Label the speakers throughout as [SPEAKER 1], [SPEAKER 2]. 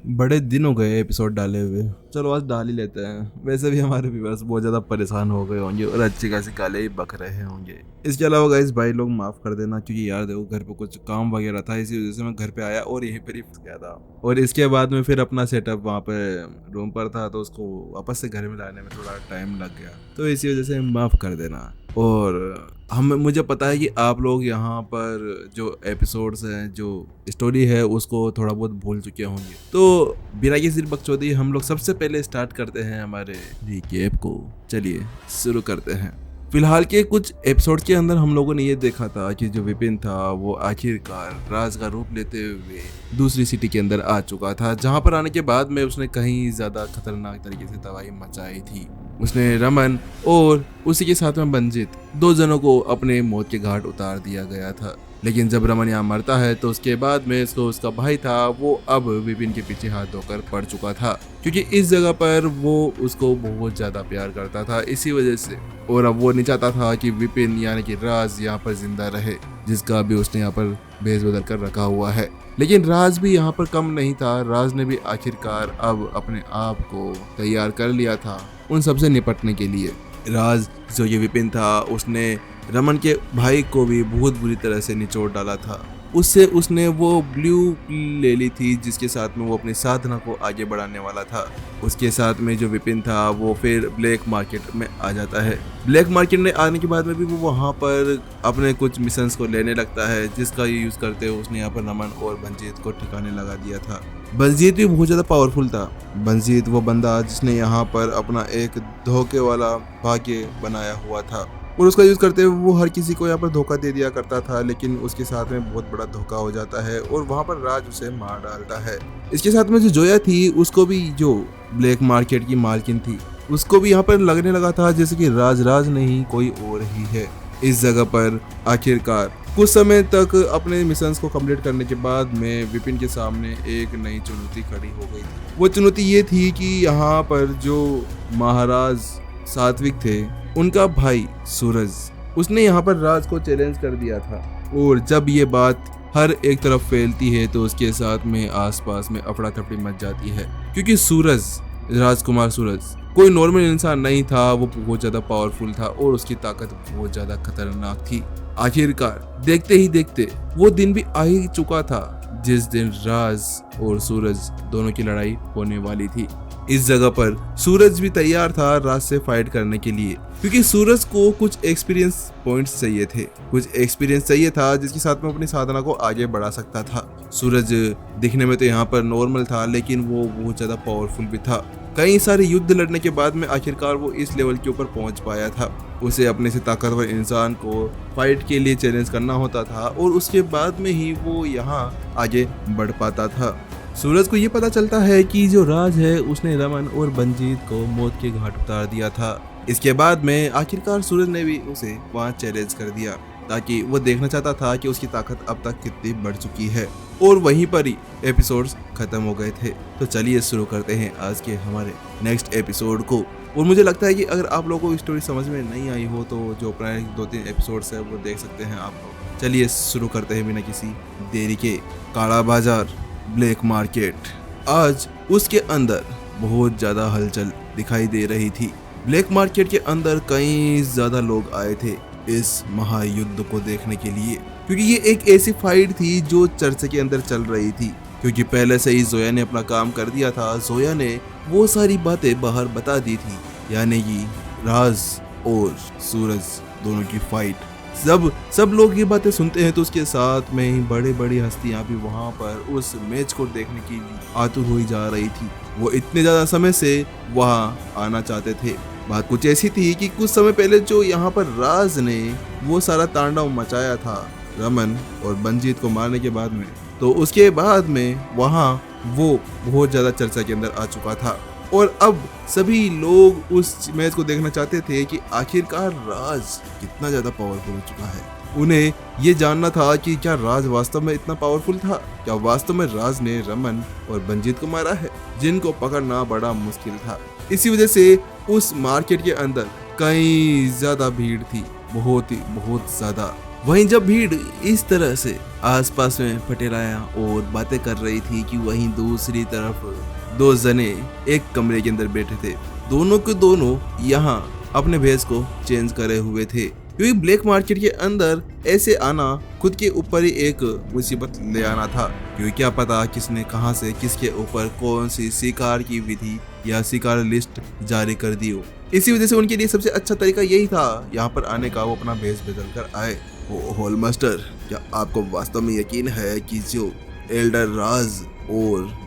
[SPEAKER 1] बड़े दिन हो गए एपिसोड डाले हुए। चलो आज डाल ही लेते हैं। वैसे भी हमारे व्यूअर्स बहुत ज़्यादा परेशान हो गए होंगे और अच्छी खासी गाले ही बक रहे होंगे। इसके अलावा गाइस भाई लोग माफ़ कर देना, क्योंकि यार देखो घर पे कुछ काम वगैरह था, इसी वजह से मैं घर पे आया और यहीं पर ही फंस गया था। और इसके बाद में फिर अपना सेटअप वहाँ पे रूम पर था, तो उसको वापस से घर में लाने में थोड़ा टाइम लग गया, तो इसी वजह से माफ़ कर देना। और मुझे पता है कि आप लोग यहाँ पर जो एपिसोड्स हैं, जो स्टोरी है, उसको थोड़ा बहुत भूल चुके होंगे। तो बिना किसी बकचोदी हम लोग सबसे पहले स्टार्ट करते हैं हमारे रिकैप को। चलिए शुरू करते हैं। फिलहाल के कुछ एपिसोड के अंदर हम लोगों ने ये देखा था कि जो विपिन था वो आखिरकार राज का रूप लेते हुए दूसरी सिटी के अंदर आ चुका था, जहाँ पर आने के बाद में उसने कहीं ज्यादा खतरनाक तरीके से तबाही मचाई थी। उसने रमन और उसी के साथ में बंजित, दो जनों को अपने मौत के घाट उतार दिया गया था। लेकिन जब रमन यहाँ मरता है तो उसके बाद में इसको उसका भाई था वो अब विपिन के पीछे हाथ धोकर पड़ चुका था, क्योंकि इस जगह पर वो उसको बहुत ज्यादा प्यार करता था इसी वजह से। और अब वो नहीं चाहता था कि विपिन यानी कि राज यहाँ पर जिंदा रहे, जिसका भी उसने यहाँ पर भेस बदल कर रखा हुआ है। लेकिन राज भी यहाँ पर कम नहीं था। राज ने भी आखिरकार अब अपने आप को तैयार कर लिया था उन सबसे निपटने के लिए। राज जो ये विपिन था उसने रमन के भाई को भी बहुत बुरी तरह से निचोड़ डाला था। उससे उसने वो ब्लू ले ली थी जिसके साथ में वो अपनी साधना को आगे बढ़ाने वाला था। उसके साथ में जो विपिन था वो फिर ब्लैक मार्केट में आ जाता है। ब्लैक मार्केट में आने के बाद में भी वो वहाँ पर अपने कुछ मिशंस को लेने लगता है, जिसका यूज करते हुए उसने यहाँ पर रमन और बंजीत को ठिकाने लगा दिया था। बंजीत भी बहुत ज़्यादा पावरफुल था। बंजीत वो बंदा जिसने यहाँ पर अपना एक धोखे वाला भाग्य बनाया हुआ था और उसका यूज़ करते हुए वो हर किसी को यहाँ पर धोखा दे दिया करता था। लेकिन उसके साथ में बहुत बड़ा धोखा हो जाता है और वहाँ पर राज उसे मार डालता है। इसके साथ में जो जोया थी उसको भी, जो ब्लैक मार्केट की मालकिन थी, उसको भी यहाँ पर लगने लगा था जैसे कि राज नहीं कोई और ही है। इस जगह पर आखिरकार कुछ समय तक अपने मिशंस को कंप्लीट करने के बाद में विपिन के सामने एक नई चुनौती खड़ी हो गई थी। वो चुनौती ये थी कि यहाँ पर जो महाराज सात्विक थे उनका भाई सूरज, उसने यहाँ पर राज को चैलेंज कर दिया था। और जब ये बात हर एक तरफ फैलती है तो उसके साथ में आसपास में अफड़ा तफड़ी मच जाती है, क्योंकि सूरज, राजकुमार सूरज कोई नॉर्मल इंसान नहीं था। वो बहुत ज्यादा पावरफुल था और उसकी ताकत बहुत ज्यादा खतरनाक थी। आखिरकार देखते ही देखते वो दिन भी आ ही चुका था जिस दिन राज और सूरज दोनों की लड़ाई होने वाली थी। इस जगह पर सूरज भी तैयार था राज से फाइट करने के लिए, क्योंकि सूरज को कुछ एक्सपीरियंस पॉइंट्स चाहिए थे, कुछ एक्सपीरियंस चाहिए था जिसके साथ में अपनी साधना को आगे बढ़ा सकता था। सूरज दिखने में तो यहाँ पर नॉर्मल था, लेकिन वो बहुत ज्यादा पावरफुल भी था। कई सारे युद्ध लड़ने के बाद में आखिरकार वो इस लेवल के ऊपर पहुंच पाया था। उसे अपने से ताकतवर इंसान को फाइट के लिए चैलेंज करना होता था और उसके बाद में ही वो यहाँ आगे बढ़ पाता था। सूरज को ये पता चलता है कि जो राज है उसने रमन और बंजीत को मौत के घाट उतार दिया था। इसके बाद में आखिरकार सूरज ने भी उसे वहां चैलेंज कर दिया, ताकि वो देखना चाहता था कि उसकी ताकत अब तक कितनी बढ़ चुकी है। और वहीं पर ही एपिसोड्स खत्म हो गए थे। तो चलिए शुरू करते हैं आज के हमारे नेक्स्ट एपिसोड को। और मुझे लगता है कि अगर आप लोगों को स्टोरी समझ में नहीं आई हो तो जो पुराने 2-3 एपिसोड्स है वो देख सकते हैं आप लोग। चलिए शुरू करते हैं बिना किसी देरी के। काला बाजार, ब्लैक मार्केट, आज उसके अंदर बहुत ज्यादा हलचल दिखाई दे रही थी। ब्लैक मार्केट के अंदर कई ज्यादा लोग आए थे इस महायुद्ध को देखने के लिए, क्योंकि ये एक ऐसी फाइट थी जो चर्च के अंदर चल रही थी। क्योंकि पहले से ही जोया ने अपना काम कर दिया था। जोया ने वो सारी बातें बाहर बता दी थी, यानी कि राज और सूरज दोनों की फाइट। सब लोग ये बातें सुनते हैं तो उसके साथ में ही बड़ी बड़ी हस्तियां भी वहां पर उस मैच को देखने के लिए आतुर हुई जा रही थी। वो इतने ज्यादा समय से वहां आना चाहते थे। बात कुछ ऐसी थी कि कुछ समय पहले जो यहाँ पर राज ने वो सारा तांडव मचाया था रमन और बंजीत को मारने के बाद में, तो उसके बाद में वहां वो बहुत ज्यादा चर्चा के अंदर आ चुका था। और अब सभी लोग उस मैच को देखना चाहते थे कि आखिरकार राज कितना ज्यादा पावरफुल हो चुका है। उन्हें ये जानना था कि क्या राज वास्तव में इतना पावरफुल था, क्या वास्तव में राज ने रमन और बंजीत को मारा है, जिनको पकड़ना बड़ा मुश्किल था। इसी वजह से उस मार्केट के अंदर कई ज्यादा भीड़ थी, बहुत ज्यादा। वहीं जब भीड़ इस तरह से आसपास में पटेराया और बातें कर रही थी कि वहीं दूसरी तरफ दो जने एक कमरे के अंदर बैठे थे। दोनों के दोनों यहाँ अपने भेष को चेंज करे हुए थे, क्योंकि ब्लैक मार्केट के अंदर ऐसे आना खुद के ऊपर ही एक मुसीबत ले आना था, क्योंकि क्या पता किसने कहां से किसके ऊपर कौन सी शिकार की विधि या शिकार लिस्ट जारी कर दी हो। इसी वजह से उनके लिए सबसे अच्छा तरीका यही था यहाँ पर आने का, वो अपना भेष बदल कर आए। होल मास्टर, क्या आपको वास्तव में यकीन है कि जो एल्डर राज और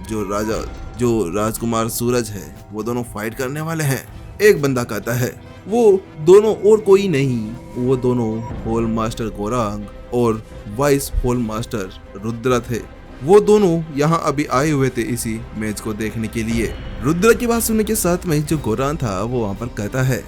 [SPEAKER 1] जो राजकुमार सूरज है वो दोनों फाइट करने वाले हैं? एक बंदा कहता है वो दोनों और कोई नहीं, वो दोनों होल मास्टर गोरांग और वाइस होल मास्टर रुद्र थे। वो दोनों यहाँ अभी आए हुए थे इसी मैच को देखने के लिए। रुद्र की बात सुनने के साथ में जो गोरांग था वो वहाँ पर कहता है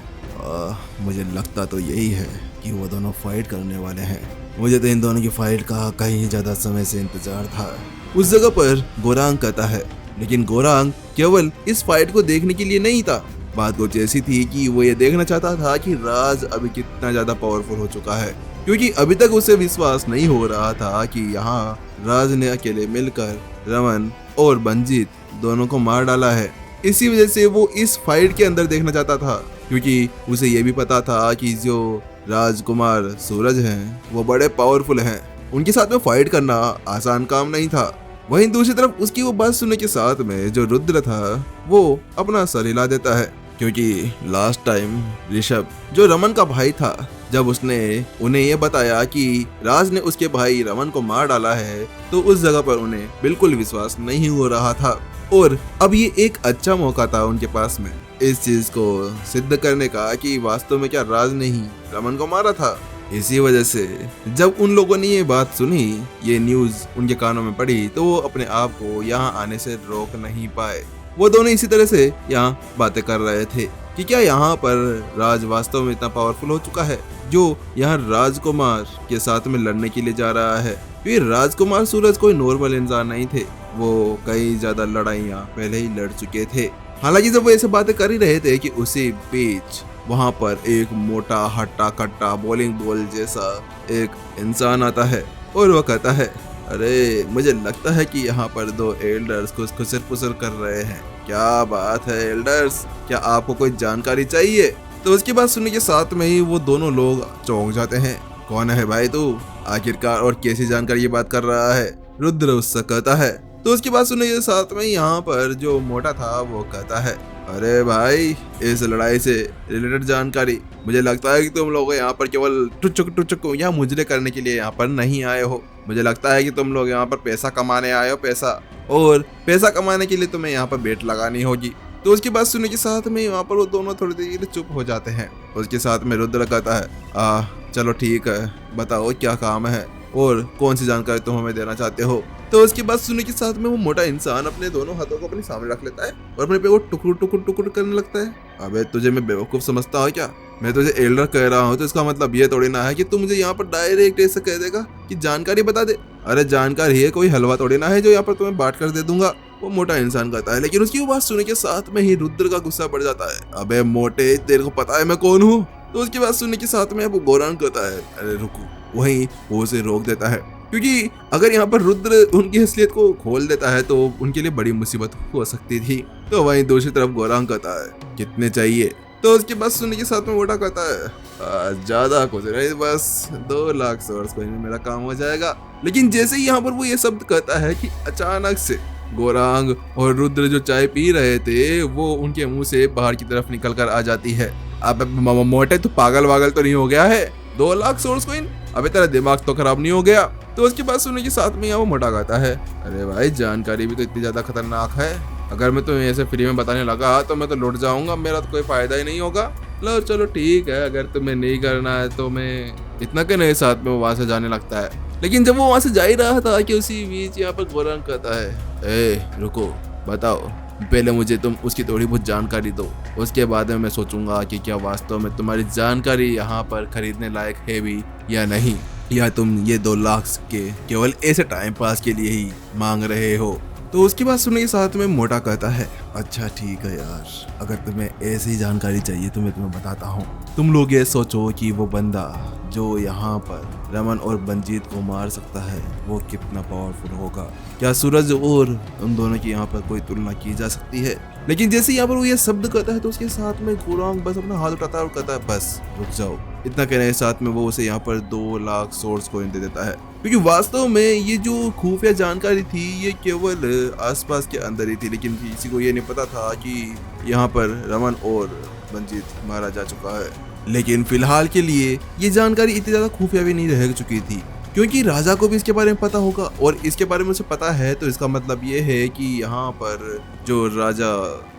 [SPEAKER 1] मुझे लगता तो यही है कि वो दोनों फाइट करने वाले हैं। मुझे तो इन दोनों की फाइट का कहीं ज्यादा समय से इंतजार था। उस जगह पर गोरांग कहता है, लेकिन गोरांग केवल इस फाइट को देखने के लिए नहीं था। बात कुछ ऐसी थी कि वो ये देखना चाहता था कि राज अभी कितना ज्यादा पावरफुल हो चुका है, क्योंकि अभी तक उसे विश्वास नहीं हो रहा था कि यहाँ राज ने अकेले मिलकर रमन और बंजीत दोनों को मार डाला है। इसी वजह से वो इस फाइट के अंदर देखना चाहता था, क्योंकि उसे ये भी पता था कि जो राजकुमार सूरज हैं वो बड़े पावरफुल हैं, उनके साथ में फाइट करना आसान काम नहीं था। वहीं दूसरी तरफ उसकी वो बात सुनने के साथ में जो रुद्र था वो अपना सर हिला देता है, क्योंकि लास्ट टाइम ऋषभ जो रमन का भाई था, जब उसने उन्हें ये बताया कि राज ने उसके भाई रमन को मार डाला है, तो उस जगह पर उन्हें बिल्कुल विश्वास नहीं हो रहा था। और अब ये एक अच्छा मौका था उनके पास में इस चीज को सिद्ध करने का कि वास्तव में क्या राज ने ही रमन को मारा था। इसी वजह से जब उन लोगों ने ये बात सुनी, ये न्यूज उनके कानों में पड़ी, तो वो अपने आप को यहाँ आने से रोक नहीं पाए। वो दोनों इसी तरह से यहाँ बातें कर रहे थे कि क्या यहाँ पर राज वास्तव में इतना पावरफुल हो चुका है जो यहाँ राजकुमार के साथ में लड़ने के लिए जा रहा है। क्योंकि राजकुमार सूरज कोई नॉर्मल इंसान नहीं थे, वो कई ज्यादा लड़ाइयाँ पहले ही लड़ चुके थे। हालांकि जब वो ऐसे बातें कर ही रहे थे कि उसी बीच वहाँ पर एक मोटा हट्टा कट्टा बॉलिंग बॉल जैसा एक इंसान आता है और वो कहता है, अरे मुझे लगता है कि यहाँ पर दो एल्डर्स कुछ खुसर पुसर कर रहे हैं। क्या बात है एल्डर्स, क्या आपको कोई जानकारी चाहिए? तो उसकी बात सुनने के साथ में ही वो दोनों लोग चौंक जाते हैं। कौन है भाई तू, आखिरकार और कैसी जानकारी ये बात कर रहा है? रुद्र उससे कहता है। तो उसकी बात सुनने के साथ में यहाँ पर जो मोटा था वो कहता है, अरे भाई इस लड़ाई से रिलेटेड जानकारी, मुझे लगता है कि तुम लोग यहाँ पर केवल टुचुक यहाँ मुजरे करने के लिए यहाँ पर नहीं आए हो। मुझे लगता है कि तुम लोग यहाँ पर पैसा कमाने आए हो, पैसा कमाने के लिए तुम्हें यहाँ पर बेट लगानी होगी। तो उसकी बात सुनने के साथ में वहाँ पर वो दोनों थोड़ी देर के लिए चुप हो जाते हैं। उसके साथ में रुद्र कहता है, चलो ठीक है, बताओ क्या काम है और कौन सी जानकारी तुम हमें देना चाहते हो। तो उसकी बात सुनने के साथ में वो मोटा इंसान अपने दोनों हाथों को अपने सामने रख लेता है और अपने पे वो टुकड़ करने लगता है। अबे तुझे मैं बेवकूफ समझता हूँ क्या? मैं तुझे एल्डर कह रहा हूँ तो इसका मतलब ये थोड़ी ना है कि तू मुझे यहाँ पर डायरेक्ट ऐसे कह देगा कि जानकारी बता दे। अरे जानकारी है कोई हलवा थोड़ी ना है जो यहाँ पर तुम्हें बांट कर दे दूंगा, वो मोटा इंसान कहता है। लेकिन उसकी वो बात सुनने के साथ में ही रुद्र का गुस्सा बढ़ जाता है। अबे मोटे, तेरे को पता है मैं कौन हूँ? तो उसकी बात सुनने के साथ में वो गोरांग कहता है, अरे रुको। वहीं वो उसे रोक देता है, क्योंकि अगर यहाँ पर रुद्र उनकी असलियत को खोल देता है तो उनके लिए बड़ी मुसीबत हो सकती थी। तो वहीं दूसरी तरफ गोरांग कहता है, कितने चाहिए? तो उसकी बात सुनने के साथ में मोटा कहता है, ज्यादा कुछ नहीं, बस 2 लाख सोर्स कोइन में मेरा काम हो जाएगा। लेकिन जैसे ही यहाँ पर वो ये शब्द कहता है कि अचानक से गोरांग और रुद्र जो चाय पी रहे थे वो उनके मुंह से बाहर की तरफ निकल कर आ जाती है। अब मोटे तो पागल वागल तो नहीं हो गया है? 2 लाख सोर्स कोइन, अबे तेरा दिमाग तो खराब नहीं हो गया? तो उसकी बात सुनने के साथ में यहाँ वो मोटा कहता है, अरे भाई जानकारी भी तो इतनी ज्यादा खतरनाक है, अगर मैं तुम्हें ऐसे फ्री में बताने लगा तो मैं तो लुट जाऊंगा, मेरा तो कोई फायदा ही नहीं होगा। लो चलो ठीक है, अगर तुम्हें नहीं करना है तो मैं इतना के नए साथ में वो वहां से जाने लगता है। लेकिन जब वो वहां से जा ही रहा था कि उसी बीच यहाँ पर गोरांग कहता है, ए रुको, बताओ पहले मुझे तुम उसकी थोड़ी बहुत जानकारी दो, उसके बाद में मैं सोचूंगा कि क्या वास्तव में तुम्हारी जानकारी यहाँ पर खरीदने लायक है भी या नहीं, या तुम ये 2 लाख के केवल ऐसे टाइम पास के लिए ही मांग रहे हो। तो उसकी बात सुनने के साथ में मोटा कहता है, अच्छा ठीक है यार, अगर तुम्हें ऐसी जानकारी चाहिए तो मैं तुम्हें बताता हूँ। तुम लोग ये सोचो कि वो बंदा जो यहाँ पर रमन और बंजीत को मार सकता है वो कितना पावरफुल होगा। क्या सूरज और उन दोनों की यहाँ पर कोई तुलना की जा सकती है? लेकिन जैसे यहाँ पर वो ये शब्द कहता है तो उसके साथ में गोरांग बस अपना हाथ उठाता है और कहता है बस रुक जाओ। इतना कहने के साथ में वो उसे यहाँ पर 2 लाख सोर्स कॉइन दे देता है, क्योंकि वास्तव में ये जो खुफिया जानकारी थी ये केवल आसपास के अंदर ही थी, लेकिन किसी को ये नहीं पता था कि यहाँ पर रमन और बंजीत मारा जा चुका है। लेकिन फिलहाल के लिए ये जानकारी इतनी ज्यादा खुफिया भी नहीं रह चुकी थी, क्योंकि राजा को भी इसके बारे में पता होगा और इसके बारे में उसे पता है, तो इसका मतलब ये है कि यहाँ पर जो राजा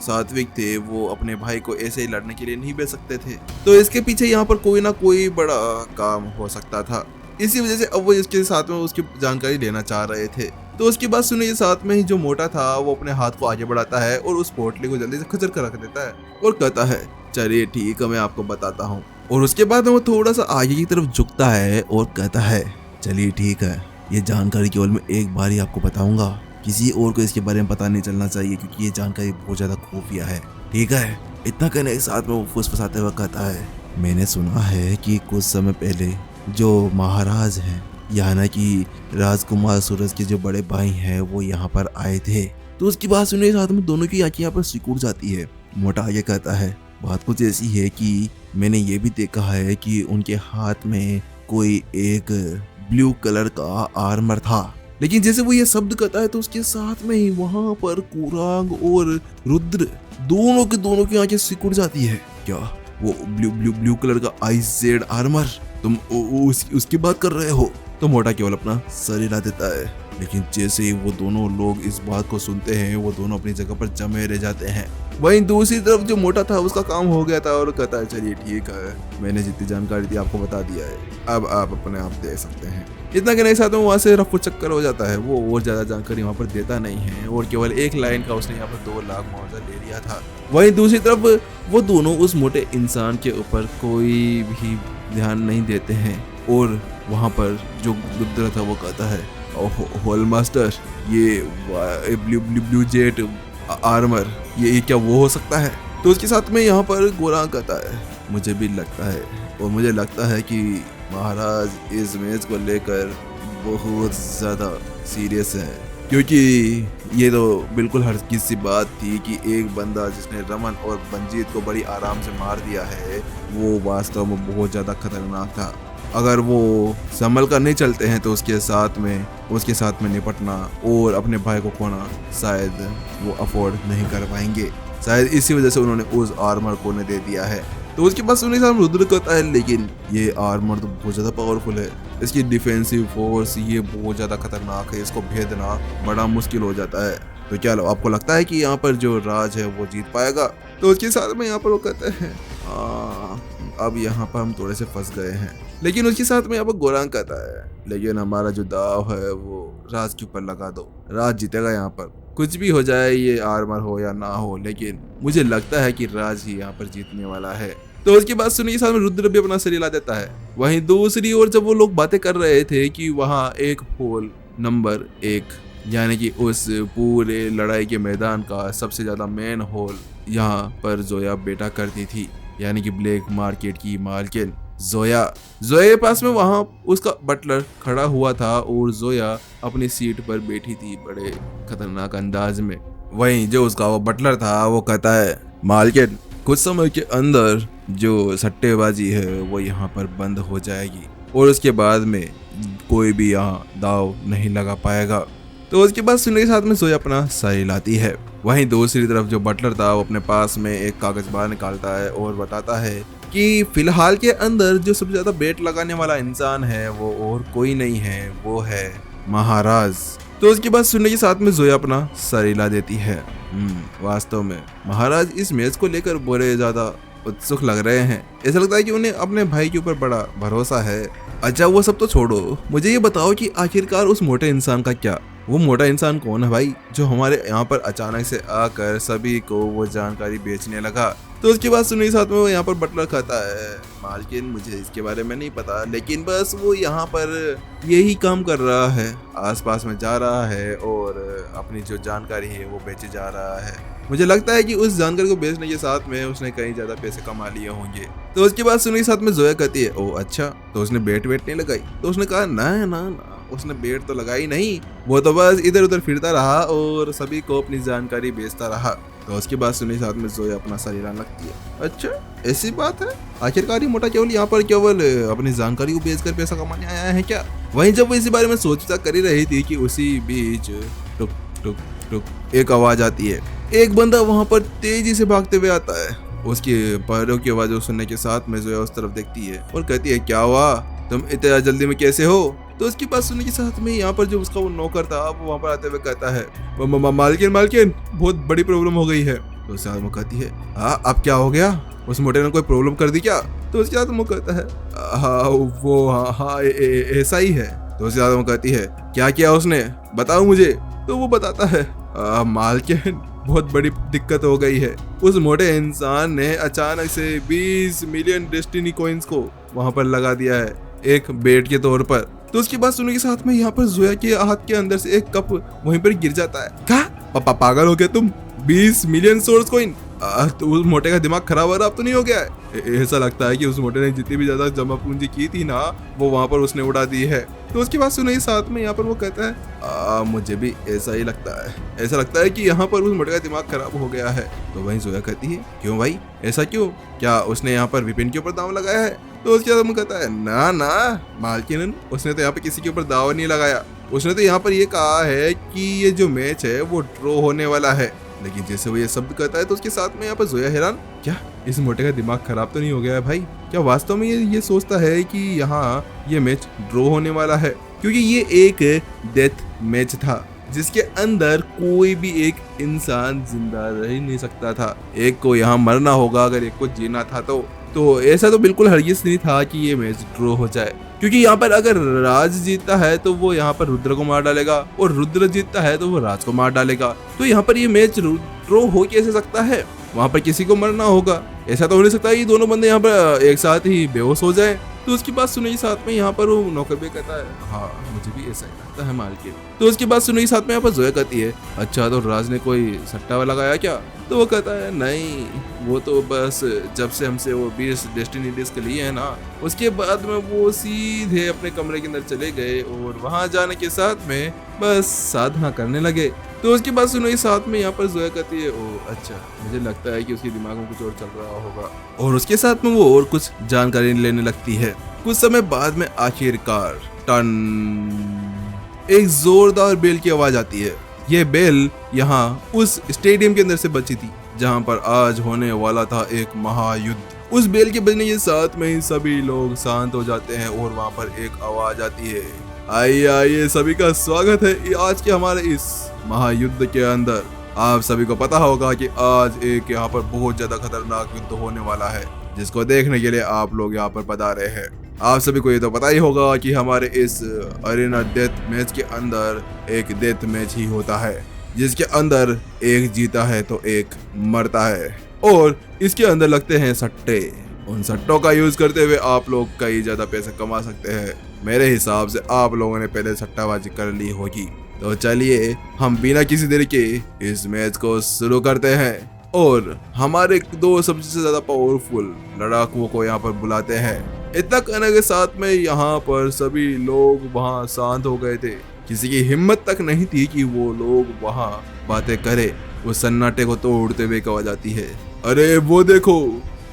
[SPEAKER 1] सात्विक थे वो अपने भाई को ऐसे ही लड़ने के लिए नहीं भेज सकते थे, तो इसके पीछे यहाँ पर कोई ना कोई बड़ा काम हो सकता था। इसी वजह से अब वो इसके साथ में उसकी जानकारी लेना चाह रहे थे। तो उसकी बात सुने साथ में ही जो मोटा था वो अपने हाथ को आगे बढ़ाता है और उस पोटली को जल्दी से खचर कर रख देता है और कहता है चलिए ठीक है मैं आपको बताता हूँ। और उसके बाद वो थोड़ा सा आगे की तरफ झुकता है और कहता है चलिए ठीक है, ये जानकारी केवल मैं एक बार ही आपको बताऊंगा, किसी और को इसके बारे में पता नहीं चलना चाहिए क्योंकि ये जानकारी बहुत ज्यादा खुफिया है, ठीक है। इतना कहने के साथ में वो फुसफुसाते हुए कहता है मैंने सुना है कि कुछ समय पहले जो महाराज हैं यानी कि राजकुमार सूरज के जो बड़े भाई हैं वो यहाँ पर आए थे। तो उसकी बात सुनने के साथ में दोनों की आंखें यहाँ पर सिकुड़ जाती है। मोटा आगे कहता है बात कुछ ऐसी है कि मैंने ये भी देखा है कि उनके हाथ में कोई एक ब्लू कलर का आर्मर था। लेकिन जैसे वो ये शब्द कहता है तो उसके साथ में ही वहां पर कुरांग और रुद्र दोनों की आंखें सिकुड़ जाती है। क्या वो ब्लू कलर का आइजेड आर्मर तुम उसकी बात कर रहे हो? तो मोटा केवल अपना सर हिला देता है। लेकिन जैसे ही वो दोनों लोग इस बात को सुनते हैं वो दोनों अपनी जगह पर जमे रह जाते हैं। वहीं दूसरी तरफ जो मोटा था उसका काम हो गया था और कहता है चलिए ठीक है, मैंने जितनी जानकारी थी आपको बता दिया है, अब आप अपने आप देख सकते हैं। इतना कहने के साथ में वहाँ से रफू चक्कर हो जाता है। वो और ज्यादा जानकारी वहाँ पर देता नहीं है और केवल एक लाइन का उसने यहाँ पर 2 लाख मुआवजा ले लिया था। वहीं दूसरी तरफ वो दोनों उस मोटे इंसान के ऊपर कोई भी ध्यान नहीं देते हैं और वहाँ पर जो रुद्र था वो कहता है होल मास्टर ये ब्लू जेट आर्मर ये क्या वो हो सकता है? तो उसके साथ में यहाँ पर गोरांग कहता है मुझे भी लगता है और मुझे लगता है कि महाराज इस मैच को लेकर बहुत ज़्यादा सीरियस है, क्योंकि ये तो बिल्कुल हर किसी बात थी कि एक बंदा जिसने रमन और बंजीत को बड़ी आराम से मार दिया है वो वास्तव में बहुत ज़्यादा खतरनाक था। अगर वो संभल कर नहीं चलते हैं तो उसके साथ में निपटना और अपने भाई को खोना शायद वो अफोर्ड नहीं कर पाएंगे। शायद इसी वजह से उन्होंने उस आर्मर को दे दिया है। तो उसके पास सुनने के साथ रुद्र कहता है लेकिन ये आर्मर तो बहुत ज़्यादा पावरफुल है, इसकी डिफेंसिव फोर्स ये बहुत ज़्यादा खतरनाक है, इसको भेदना बड़ा मुश्किल हो जाता है। तो क्या आपको लगता है कि यहाँ पर जो राज है वो जीत पाएगा? तो उसके साथ में यहाँ पर वो कहते हैं अब यहाँ पर हम थोड़े से फंस गए हैं। लेकिन उसके साथ में यहाँ पर गोरांग कहता है लेकिन हमारा जो दाव है वो राज के ऊपर लगा दो, राज जीतेगा। यहाँ पर कुछ भी हो जाए, ये आर्मर हो या ना हो, लेकिन मुझे लगता है कि राज ही यहाँ पर जीतने वाला है। तो उसकी बात सुनने के साथ में रुद्र भी अपना शरीर ला देता है। वहीं दूसरी ओर जब वो लोग बातें कर रहे थे कि वहाँ एक होल नंबर 1 यानी कि उस पूरे लड़ाई के मैदान का सबसे ज्यादा मेन होल यहाँ पर जोया बेटा करती थी, यानी कि ब्लैक मार्केट की मालकिन जोया के पास में वहाँ उसका बटलर खड़ा हुआ था और जोया अपनी सीट पर बैठी थी बड़े खतरनाक अंदाज में। वहीं जो उसका वो बटलर था वो कहता है मालकिन कुछ समय के अंदर जो सट्टेबाजी है वो यहाँ पर बंद हो जाएगी और उसके बाद में कोई भी यहाँ दाव नहीं लगा पाएगा। तो उसके बाद सुनने के साथ में जोया अपना सही लाती है। वहीं दूसरी तरफ जो बटलर था वो अपने पास में एक कागज बाहर निकालता है और बताता है कि फिलहाल के अंदर जो सबसे ज्यादा बेट लगाने वाला इंसान है वो और कोई नहीं है, वो है महाराज। तो उसके बाद सुनने के साथ में जोया अपना सर हिला देती है। वास्तव में महाराज इस मैच को लेकर बड़े ज्यादा उत्सुक लग रहे हैं। ऐसा लगता है कि उन्हें अपने भाई के ऊपर बड़ा भरोसा है। अच्छा वो सब तो छोड़ो, मुझे ये बताओ कि आखिरकार उस मोटे इंसान का क्या? वो मोटा इंसान कौन है भाई जो हमारे यहाँ पर अचानक से आकर सभी को वो जानकारी बेचने लगा? तो उसके बाद सुनने के साथ में वो यहाँ पर बटलर कहता है मालकिन मुझे इसके बारे में नहीं पता, लेकिन बस वो यहाँ पर यही काम कर रहा है, आसपास में जा रहा है और अपनी जो जानकारी है वो बेचे जा रहा है। मुझे लगता है कि उस जानकारी को बेचने के साथ में उसने कहीं ज्यादा पैसे कमा लिए होंगे। तो उसके बाद सुनने के साथ में जोया कहती है, ओ अच्छा, तो उसने बेट नहीं लगाई? तो उसने कहा ना ना ना, उसने बेट तो लगाई नहीं, वो तो बस इधर उधर फिरता रहा और सभी को अपनी जानकारी बेचता रहा। तो उसके बाद सुनने के साथ में जोया अपना सर हिलाने लगती है। अच्छा, ऐसी बात है? आखिरकार ये मोटा केवल यहाँ पर केवल अपनी जानकारी को बेचकर पैसा कमाने आया है क्या? वहीं जब वो इसी बारे में सोचता कर ही रही थी कि उसी बीच टुक टुक टुक एक आवाज आती है। एक बंदा वहां पर तेजी से भागते हुए आता है। उसके पैरों की आवाज सुनने के साथ में जोया उस तरफ देखती है और कहती है, क्या हुआ, तुम इतने जल्दी में कैसे हो? तो उसके पास सुनने के साथ में यहाँ पर जो उसका वो नौकर था वो वहाँ पर आते हुए कहता है, मालकिन बहुत बड़ी प्रॉब्लम हो गई है। तो उसके बाद वो कहती है, हाँ अब क्या हो गया? उस मोटे ने कोई प्रॉब्लम कर दी क्या? तो उसके बाद वो कहता है, हाँ ऐसा ही है। तो उसके बाद वो कहती है, क्या किया उसने, बताओ मुझे। तो वो बताता है, मालकिन बहुत बड़ी दिक्कत हो गई है। उस मोटे इंसान ने अचानक से 20 मिलियन डेस्टिनी कॉइंस को वहां पर लगा दिया है एक बेट के तौर पर। तो उसकी बात सुनने के साथ में यहाँ पर जोया के हाथ के अंदर से एक कप वहीं पर गिर जाता है। क्या पागल हो गया तुम? 20 मिलियन सोर्स कॉइन? तो उस मोटे का दिमाग खराब हो रहा, अब तो नहीं हो गया है? ऐसा लगता है कि उस मोटे ने जितनी भी ज्यादा जमा पूंजी की थी ना, वो वहां पर उसने उड़ा दी है। तो उसकी बात सुने साथ में यहाँ पर वो कहता है, मुझे भी ऐसा ही लगता है, ऐसा लगता है कि यहाँ पर उस मोटे का दिमाग खराब हो गया है। तो वहीं जोया कहती है, क्यों भाई, ऐसा क्यों? क्या उसने यहाँ पर विपिन के ऊपर दाव लगाया है? तो उसके बाद कहता है, ना ना मालकिन, उसने तो यहाँ पे किसी के ऊपर दाव नहीं लगाया। उसने तो यहाँ पर ये कहा है कि ये जो मैच है वो ड्रॉ होने वाला है। लेकिन जैसे वो ये शब्द कहता है तो उसके साथ में यहाँ पर जोया हैरान, क्या इस मोटे का दिमाग खराब तो नहीं हो गया है भाई? क्या वास्तव में ये सोचता है कि यहाँ ये मैच ड्रॉ होने वाला है? क्योंकि ये एक डेथ मैच था जिसके अंदर कोई भी एक इंसान जिंदा रह ही नहीं सकता था। एक को यहाँ मरना होगा अगर एक को जीना था। तो ऐसा तो बिल्कुल हरगिज़ नहीं था कि ये मैच ड्रॉ हो जाए, क्योंकि यहाँ पर अगर राज जीतता है तो वो यहाँ पर रुद्र को मार डालेगा और रुद्र जीतता है तो वो राज को मार डालेगा। तो यहाँ पर ये मैच ड्रॉ हो कैसे सकता है? वहाँ पर किसी को मरना होगा। ऐसा तो हो नहीं सकता कि दोनों बंदे यहाँ पर एक साथ ही बेहोश हो जाए। तो उसकी बात सुने के साथ में यहाँ पर वो नौकर भी कहता है, हाँ मुझे भी ऐसा ही लगता है मालकिन। तो उसकी बात सुने के साथ में यहाँ पर जोया कहती है, अच्छा तो राज ने कोई सट्टा लगाया क्या? तो वो कहता है, नहीं, वो तो बस जब से हमसे वो 20 डेस्टिनी डिस्क लिए है ना, उसके बाद में वो सीधे अपने कमरे के अंदर चले गए और वहां जाने के साथ में बस साधना करने लगे। तो उसकी बात सुनो के साथ में यहाँ पर जोया कहती है, ओ अच्छा, मुझे लगता है कि उसके दिमाग में कुछ और चल रहा होगा। और उसके साथ में वो और कुछ जानकारी लेने लगती है। कुछ समय बाद में आखिरकार टन एक जोरदार बेल की आवाज आती है। ये बेल यहाँ उस स्टेडियम के अंदर से बची थी जहाँ पर आज होने वाला था एक महायुद्ध। उस बेल के बजने के साथ में ही सभी लोग शांत हो जाते हैं और वहाँ पर एक आवाज आती है, आइए आइए, सभी का स्वागत है आज के हमारे इस महायुद्ध के अंदर। आप सभी को पता होगा कि आज एक यहाँ पर बहुत ज्यादा खतरनाक युद्ध होने वाला है, जिसको देखने के लिए आप लोग यहाँ पर पधारे हैं। आप सभी को ये तो पता ही होगा कि हमारे इस अरेना डेथ मैच के अंदर एक डेथ मैच ही होता है, जिसके अंदर एक जीता है तो एक मरता है और इसके अंदर लगते हैं सट्टे। उन सट्टों का यूज करते हुए आप लोग कई ज्यादा पैसे कमा सकते हैं। मेरे हिसाब से आप लोगों ने पहले सट्टाबाजी कर ली होगी। तो चलिए हम बिना किसी देरी के इस मैच को शुरू करते हैं और हमारे दो सबसे ज्यादा पावरफुल लड़ाकुओं को यहाँ पर बुलाते हैं। इतना कहने के साथ में यहाँ पर सभी लोग वहाँ शांत हो गए थे। किसी की हिम्मत तक नहीं थी कि वो लोग वहाँ बातें करे। उस सन्नाटे को तोड़ते हुए कहा जाती है, अरे वो देखो,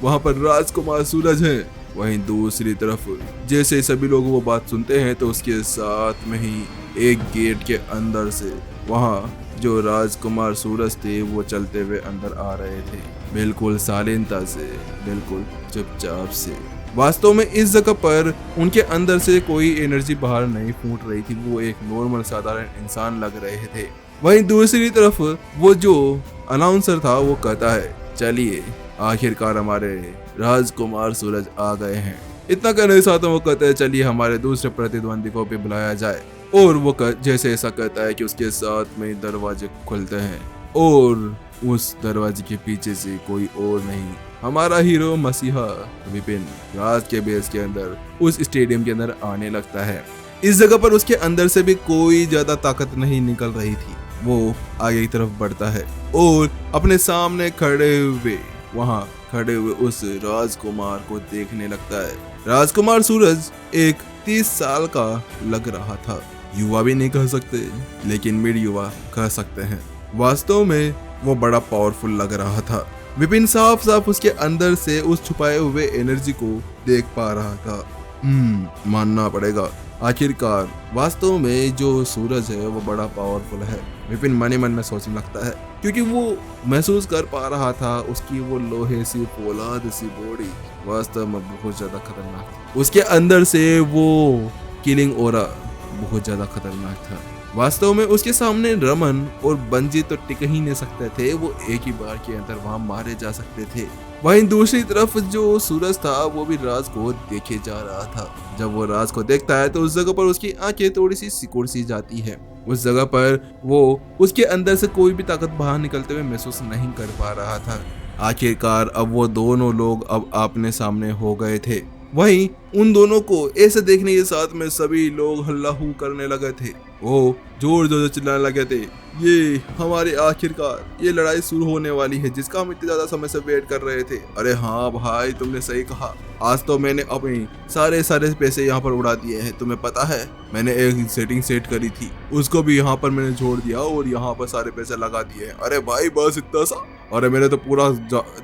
[SPEAKER 1] वहाँ पर राजकुमार सूरज है। वहीं दूसरी तरफ जैसे सभी लोग वो बात सुनते हैं तो उसके साथ में ही एक गेट के अंदर से वहाँ जो राजकुमार सूरज थे वो चलते हुए अंदर आ रहे थे, बिल्कुल शालीनता से, बिल्कुल चुपचाप से। वास्तव में इस जगह पर उनके अंदर से कोई एनर्जी बाहर नहीं फूट रही थी, वो एक नॉर्मल साधारण इंसान लग रहे थे। वहीं दूसरी तरफ वो जो अनाउंसर था वो कहता है, चलिए आखिरकार हमारे राजकुमार सूरज आ गए हैं। इतना कहने के साथ वो कहते हैं, चलिए हमारे दूसरे प्रतिद्वंदी को भी बुलाया जाए। और वो जैसे ऐसा कहता है कि उसके साथ में दरवाजे खुलते हैं और उस दरवाजे के पीछे से कोई और नहीं, हमारा हीरो मसीहा विपिन राज के बेस के अंदर उस स्टेडियम के अंदर आने लगता है। इस जगह पर उसके अंदर से भी कोई ज्यादा ताकत नहीं निकल रही थी। वो आगे की तरफ बढ़ता है और अपने सामने खड़े हुए उस राजकुमार को देखने लगता है। राजकुमार सूरज एक 30 साल का लग रहा था। युवा भी नहीं कह सकते, लेकिन मिड युवा कह सकते हैं। वास्तव में वो बड़ा पावरफुल लग रहा था। विपिन साफ साफ उसके अंदर से उस छुपाए हुए एनर्जी को देख पा रहा था। मानना पड़ेगा, आखिरकार वास्तव में जो सूरज है वो बड़ा पावरफुल है। विपिन मन ही मन में सोचने लगता है, क्योंकि वो महसूस कर पा रहा था उसकी वो लोहे सी फौलाद सी बॉडी वास्तव में बहुत ज्यादा खतरनाक थी। उसके अंदर से वो किलिंग ऑरा बहुत ज्यादा खतरनाक था। वास्तव में उसके सामने रमन और बंजी तो टिक ही नहीं सकते थे, वो एक ही बार के अंदर वहां मारे जा सकते थे। वहीं दूसरी तरफ जो सूरज था वो भी राज को देखे जा रहा था। जब वो राज को देखता है तो उस जगह पर उसकी आंखें थोड़ी सी सिकुड़ सी जाती है। उस जगह पर वो उसके अंदर से कोई भी ताकत बाहर निकलते हुए महसूस नहीं कर पा रहा था। आखिरकार अब वो दोनों लोग अब आमने सामने हो गए थे। वहीं उन दोनों को ऐसे देखने के साथ में सभी लोग हल्ला हू करने लगे थे। वो जोर जोर से चिल्लाने लगे थे, ये हमारी आखिरकार ये लड़ाई शुरू होने वाली है जिसका हम इतने ज्यादा समय से वेट कर रहे थे। अरे हाँ भाई, तुमने सही कहा। आज तो मैंने अपने सारे पैसे यहाँ पर उड़ा दिए हैं। तुम्हें पता है, मैंने एक सेटिंग सेट करी थी, उसको भी यहाँ पर मैंने छोड़ दिया और यहाँ पर सारे पैसे लगा दिए हैं। अरे भाई बस इतना सा? अरे मैंने तो पूरा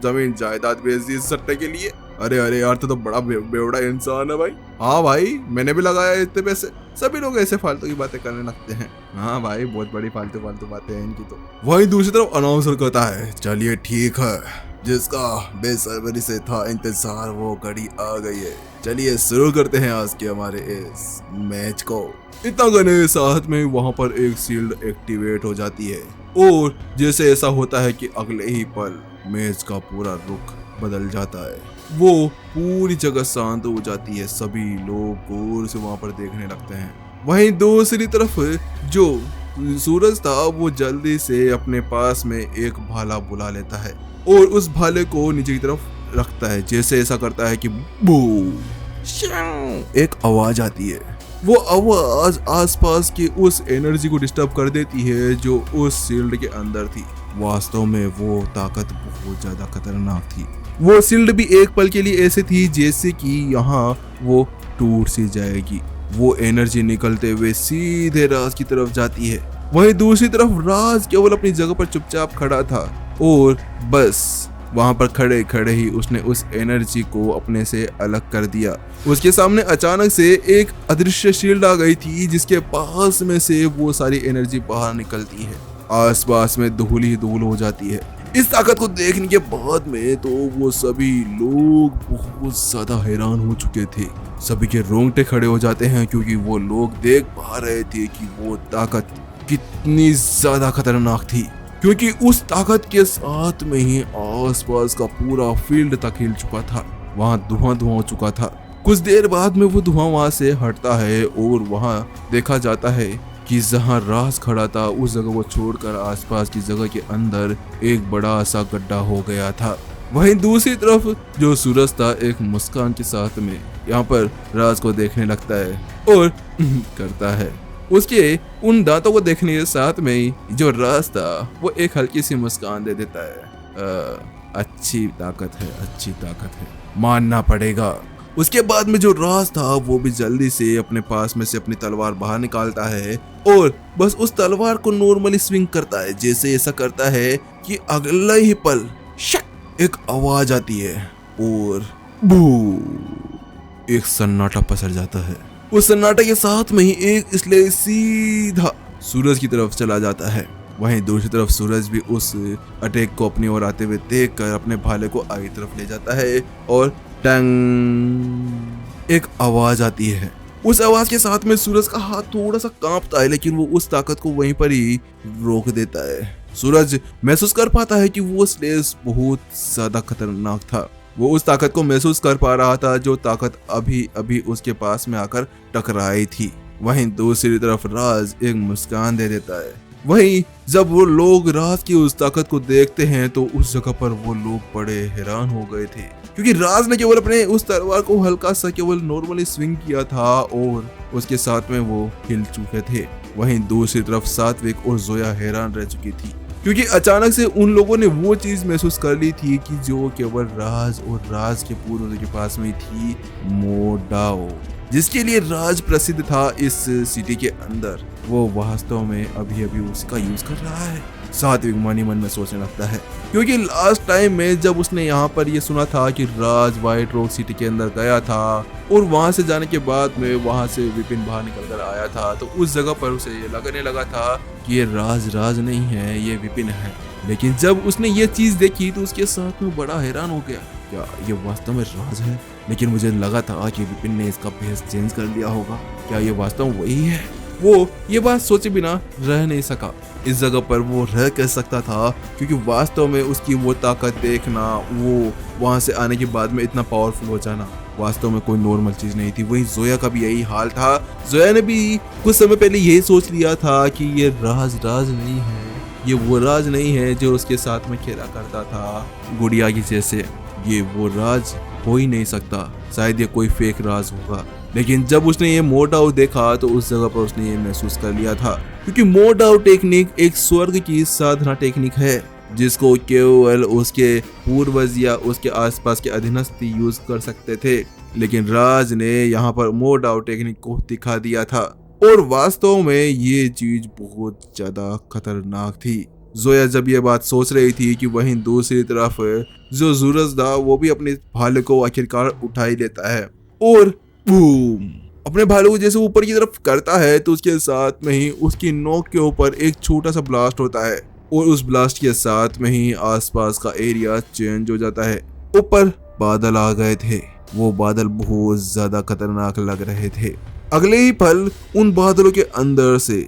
[SPEAKER 1] जमीन जायदाद बेच दी इस सट्टे के लिए। अरे यार, तो बड़ा बेवड़ा इंसान है भाई। हाँ भाई, मैंने भी लगाया इतने पैसे। सभी लोग ऐसे फालतू की बातें करने लगते हैं। हाँ भाई, बहुत बड़ी फालतू बातें हैं इनकी तो। वहीं दूसरी तरफ अनाउंसर कहता है, चलिए ठीक है, जिसका बेसब्री से था इंतजार वो घड़ी आ गई है। चलिए शुरू करते हैं आज के हमारे इस मैच को। इतना कहने के साथ में वहां पर एक शील्ड एक्टिवेट हो जाती है और जैसे ऐसा होता है कि अगले ही पल मैच का पूरा रुख बदल जाता है। वो पूरी जगह शांत हो जाती है। सभी लोग गौर से वहां पर देखने लगते हैं। वहीं दूसरी तरफ जो सूरज था वो जल्दी से अपने पास में एक भाला बुला लेता है और उस भाले को नीचे की तरफ रखता है। जैसे ऐसा करता है कि बू, एक आवाज आती है। वो आवाज आसपास की उस एनर्जी को डिस्टर्ब कर देती है जो उस शील्ड के अंदर थी। वास्तव में वो ताकत बहुत ज्यादा खतरनाक थी। वो शील्ड भी एक पल के लिए ऐसे थी जैसे कि यहाँ वो टूट सी जाएगी। वो एनर्जी निकलते हुए सीधे राज की तरफ जाती है। वहीं दूसरी तरफ राज केवल अपनी जगह पर चुपचाप खड़ा था और बस वहां पर खड़े खड़े ही उसने उस एनर्जी को अपने से अलग कर दिया। उसके सामने अचानक से एक अदृश्य शील्ड आ गई थी जिसके पास में से वो सारी एनर्जी बाहर निकलती है। आसपास में धूल ही धूल हो जाती है। इस ताकत को देखने के बाद में तो वो सभी लोग बहुत ज्यादा हैरान हो चुके थे। सभी के रोंगटे खड़े हो जाते हैं क्योंकि वो लोग देख पा रहे थे कि वो ताकत कितनी ज्यादा खतरनाक थी। क्योंकि उस ताकत के साथ में ही आसपास का पूरा फील्ड तक हिल चुका था। वहां धुआं हो चुका था। कुछ देर बाद में वो धुआं वहां से हटता है और वहां देखा जाता है कि जहां राज खड़ा था उस जगह को छोड़कर आसपास की जगह के अंदर एक बड़ा सा गड्ढा हो गया था। वहीं दूसरी तरफ जो सूरज था एक मुस्कान के साथ में यहाँ पर राज को देखने लगता है और करता है। उसके उन दांतों को देखने के साथ में ही जो राज था वो एक हल्की सी मुस्कान दे देता है। अच्छी ताकत है, मानना पड़ेगा। उसके बाद में जो राज था वो भी जल्दी से अपने पास में से अपनी तलवार बाहर निकालता है और बस उस तलवार को नॉर्मली स्विंग करता है। जैसे ऐसा करता है कि अगला ही पल एक आवाज आती है और बू, एक सन्नाटा पसर जाता है। उस सन्नाटे के साथ में ही एक स्लेज सीधा सूरज की तरफ चला जाता है। वहीं दूसरी तरफ सूरज भी उस अटैक को अपनी ओर आते हुए देखकर अपने भाले को आगे तरफ ले जाता है और टंग, एक आवाज आती है। उस आवाज के साथ में सूरज का हाथ थोड़ा सा कांपता है, लेकिन वो उस ताकत को वहीं पर ही रोक देता है। सूरज महसूस कर पाता है कि वो स्लेज बहुत ज्यादा खतरनाक था। वो उस ताकत को महसूस कर पा रहा था जो ताकत अभी अभी उसके पास में आकर टकराई थी। वहीं दूसरी तरफ राज एक मुस्कान दे देता है। वहीं जब वो लोग राज की उस ताकत को देखते हैं तो उस जगह पर वो लोग बड़े हैरान हो गए थे, क्योंकि राज ने केवल अपने उस तलवार को हल्का सा केवल नॉर्मली स्विंग किया था और उसके साथ में वो हिल चुके थे। वहीं दूसरी तरफ सात्विक और जोया हैरान रह चुकी थी। क्योंकि अचानक से उन लोगों ने वो चीज महसूस कर ली थी कि जो केवल राज और राज के पूर्वजों के पास में ही थी, मोडाओ, जिसके लिए राज प्रसिद्ध था इस सिटी के अंदर, वो वास्तव में अभी अभी उसका यूज कर रहा है। सात्विक मन ही मन में सोचने लगता है, क्योंकि लास्ट टाइम में जब उसने यहाँ पर ये सुना था कि राज व्हाइट रॉक सिटी के अंदर गया था और वहां से जाने के बाद में वहां से विपिन बाहर निकल कर आया था, तो उस जगह पर उसे ये लगने लगा था कि ये राज नहीं है, ये विपिन है। लेकिन जब उसने ये चीज देखी तो उसके साथ में बड़ा हैरान हो गया, क्या ये वास्तव में राज है? लेकिन मुझे लगा था कि विपिन ने इसका भेष चेंज कर लिया होगा, क्या ये वास्तव में वही है? वो ये बात सोचे बिना रह नहीं सका। इस जगह पर वो रह कह सकता था, क्योंकि वास्तव में उसकी वो ताकत देखना, वो वहां से आने के बाद में इतना पावरफुल हो जाना, वास्तव में कोई नॉर्मल चीज नहीं थी। वहीं जोया का भी यही हाल था। जोया ने भी कुछ समय पहले यही सोच लिया था कि ये राज नहीं है, ये वो राज नहीं है जो उसके साथ में खेला करता था गुड़िया की जैसे। ये वो राज हो ही नहीं सकता, शायद ये कोई फेक राज होगा। लेकिन जब उसने ये मोडाओ देखा तो उस जगह पर उसने ये महसूस कर लिया था, क्योंकि मोडाओ टेक्निक एक स्वर्ग की साधना टेक्निक है, जिसको केवल उसके पूर्वज या उसके आसपास के अधीनस्थ यूज कर सकते थे। लेकिन राज ने यहाँ पर मोडाओ टेक्निक को दिखा दिया था, और वास्तव में ये चीज बहुत ज्यादा खतरनाक थी। जोया जब ये बात सोच रही थी कि वहीं दूसरी तरफ जो सूरज था वो भी अपने भाले को आखिरकार उठा ही लेता है, और बूम, अपने भाले को जैसे ऊपर की तरफ करता है तो उसके साथ में ही उसकी नोक के ऊपर एक छोटा सा ब्लास्ट होता है, और उस ब्लास्ट के साथ में ही आसपास का एरिया चेंज हो जाता है। ऊपर बादल आ गए थे, वो बादल बहुत ज्यादा खतरनाक लग रहे थे। अगले ही पल उन बादलों के अंदर से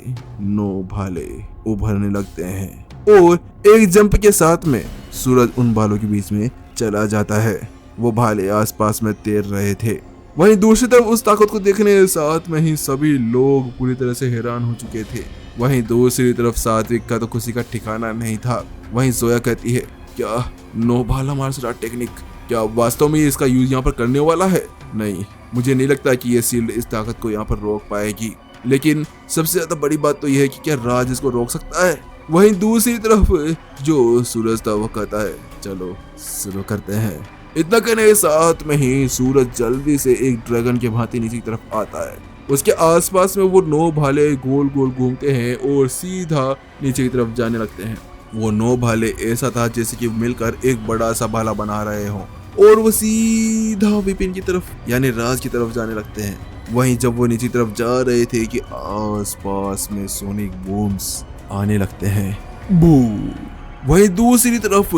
[SPEAKER 1] 9 भाले उभरने लगते हैं, और एक जंप के साथ में सूरज उन भालों के बीच में चला जाता है। वो भाले आसपास में तैर रहे थे। वहीं दूसरी तरफ उस ताकत को देखने के साथ में ही सभी लोग पूरी तरह से हैरान हो चुके थे। वहीं दूसरी तरफ सात्विक का तो खुशी का ठिकाना नहीं था। वहीं जोया कहती है, क्या 9 भाला मार्शल आर्ट टेक्निक, क्या वास्तव में इसका यूज यहाँ पर करने वाला है? नहीं, मुझे नहीं लगता कि ये शील्ड इस ताकत को यहाँ पर रोक पाएगी। लेकिन सबसे ज्यादा बड़ी बात तो यह है कि क्या राज इसको रोक सकता है? वहीं दूसरी तरफ जो सूरज था वो कहता है, चलो शुरू करते हैं। इतना कहने के साथ में ही सूरज जल्दी से एक ड्रैगन के भांति नीचे की तरफ आता है। उसके आसपास में वो 9 भाले गोल गोल घूमते हैं और सीधा नीचे की तरफ जाने लगते हैं। वो 9 भाले ऐसा था जैसे कि मिलकर एक बड़ा सा भाला बना रहे हों, और वो सीधा विपिन की तरफ यानी राज की तरफ जाने लगते हैं। वहीं जब वो नीचे की तरफ जा रहे थे कि आसपास में सोनिक बूम्स आने लगते हैं। बू। वहीं दूसरी तरफ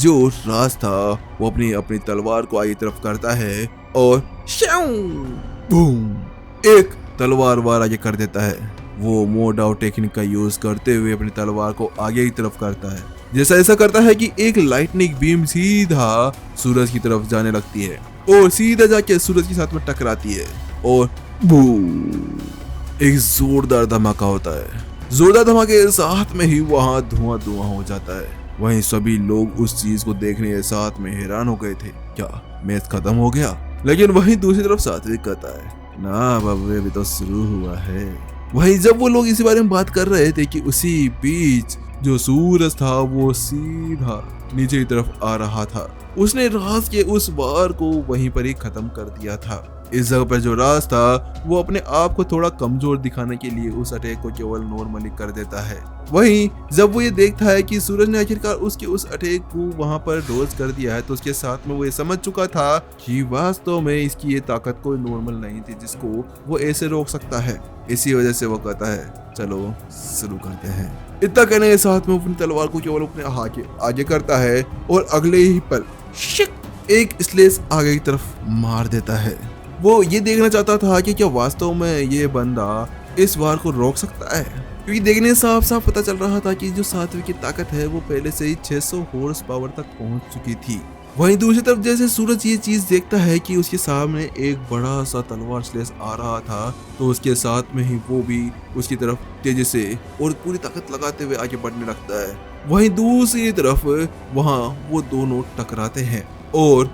[SPEAKER 1] जो राज था वो अपनी तलवार को आगे तरफ करता है और बूम, एक तलवार वार आगे कर देता है। वो मोडाओ टेक्निक का यूज करते हुए अपनी तलवार को आगे की तरफ करता है। जैसा ऐसा करता है कि एक लाइटनिंग बीम सीधा सूरज की तरफ जाने लगती है और सीधा जाके सूरज के साथ में टकराती है, और एक जोरदार धमाका होता है। जोरदार धमाके के साथ में ही वहां धुआं हो जाता है। वहीं सभी लोग उस चीज को देखने के साथ में हैरान हो गए थे, क्या मैच खत्म हो गया? लेकिन वहीं दूसरी तरफ सात्विक कहता है, ना बाबू अभी तो शुरू हुआ है। वहीं जब वो लोग इसी बारे में बात कर रहे थे कि उसी बीच जो सूरज था वो सीधा नीचे की तरफ आ रहा था। उसने राज के उस वार को वहीं पर ही खत्म कर दिया था। इस जगह पर जो राज था वो अपने आप को थोड़ा कमजोर दिखाने के लिए उस अटैक को केवल नॉर्मली कर देता है। वहीं जब वो ये देखता है कि सूरज ने आखिरकार उसके उस अटैक को वहां पर डोज कर दिया है, तो उसके साथ में वो ये समझ चुका था कि वास्तव में इसकी ये ताकत कोई नॉर्मल नहीं थी जिसको वो ऐसे रोक सकता है। इसी वजह से वो कहता है, चलो शुरू करते हैं। इतना कहने के साथ में अपनी तलवार को केवल अपने आगे करता है और अगले ही पल एक स्लेस आगे की तरफ मार देता है। वो ये देखना चाहता था कि क्या वास्तव में ये बंदा इस वार को रोक सकता है, क्योंकि देखने से साफ साफ पता चल रहा था कि जो सात्विक की ताकत है वो पहले से ही 600 हॉर्स पावर तक पहुंच चुकी थी। वहीं दूसरी तरफ जैसे सूरज ये चीज देखता है कि उसके सामने एक बड़ा सा तलवार स्लेस आ रहा था, तो उसके साथ में ही वो भी उसकी तरफ तेजी से और पूरी ताकत लगाते हुए आगे बढ़ने लगता है। वहीं दूसरी तरफ वहां वो दोनों टकराते हैं और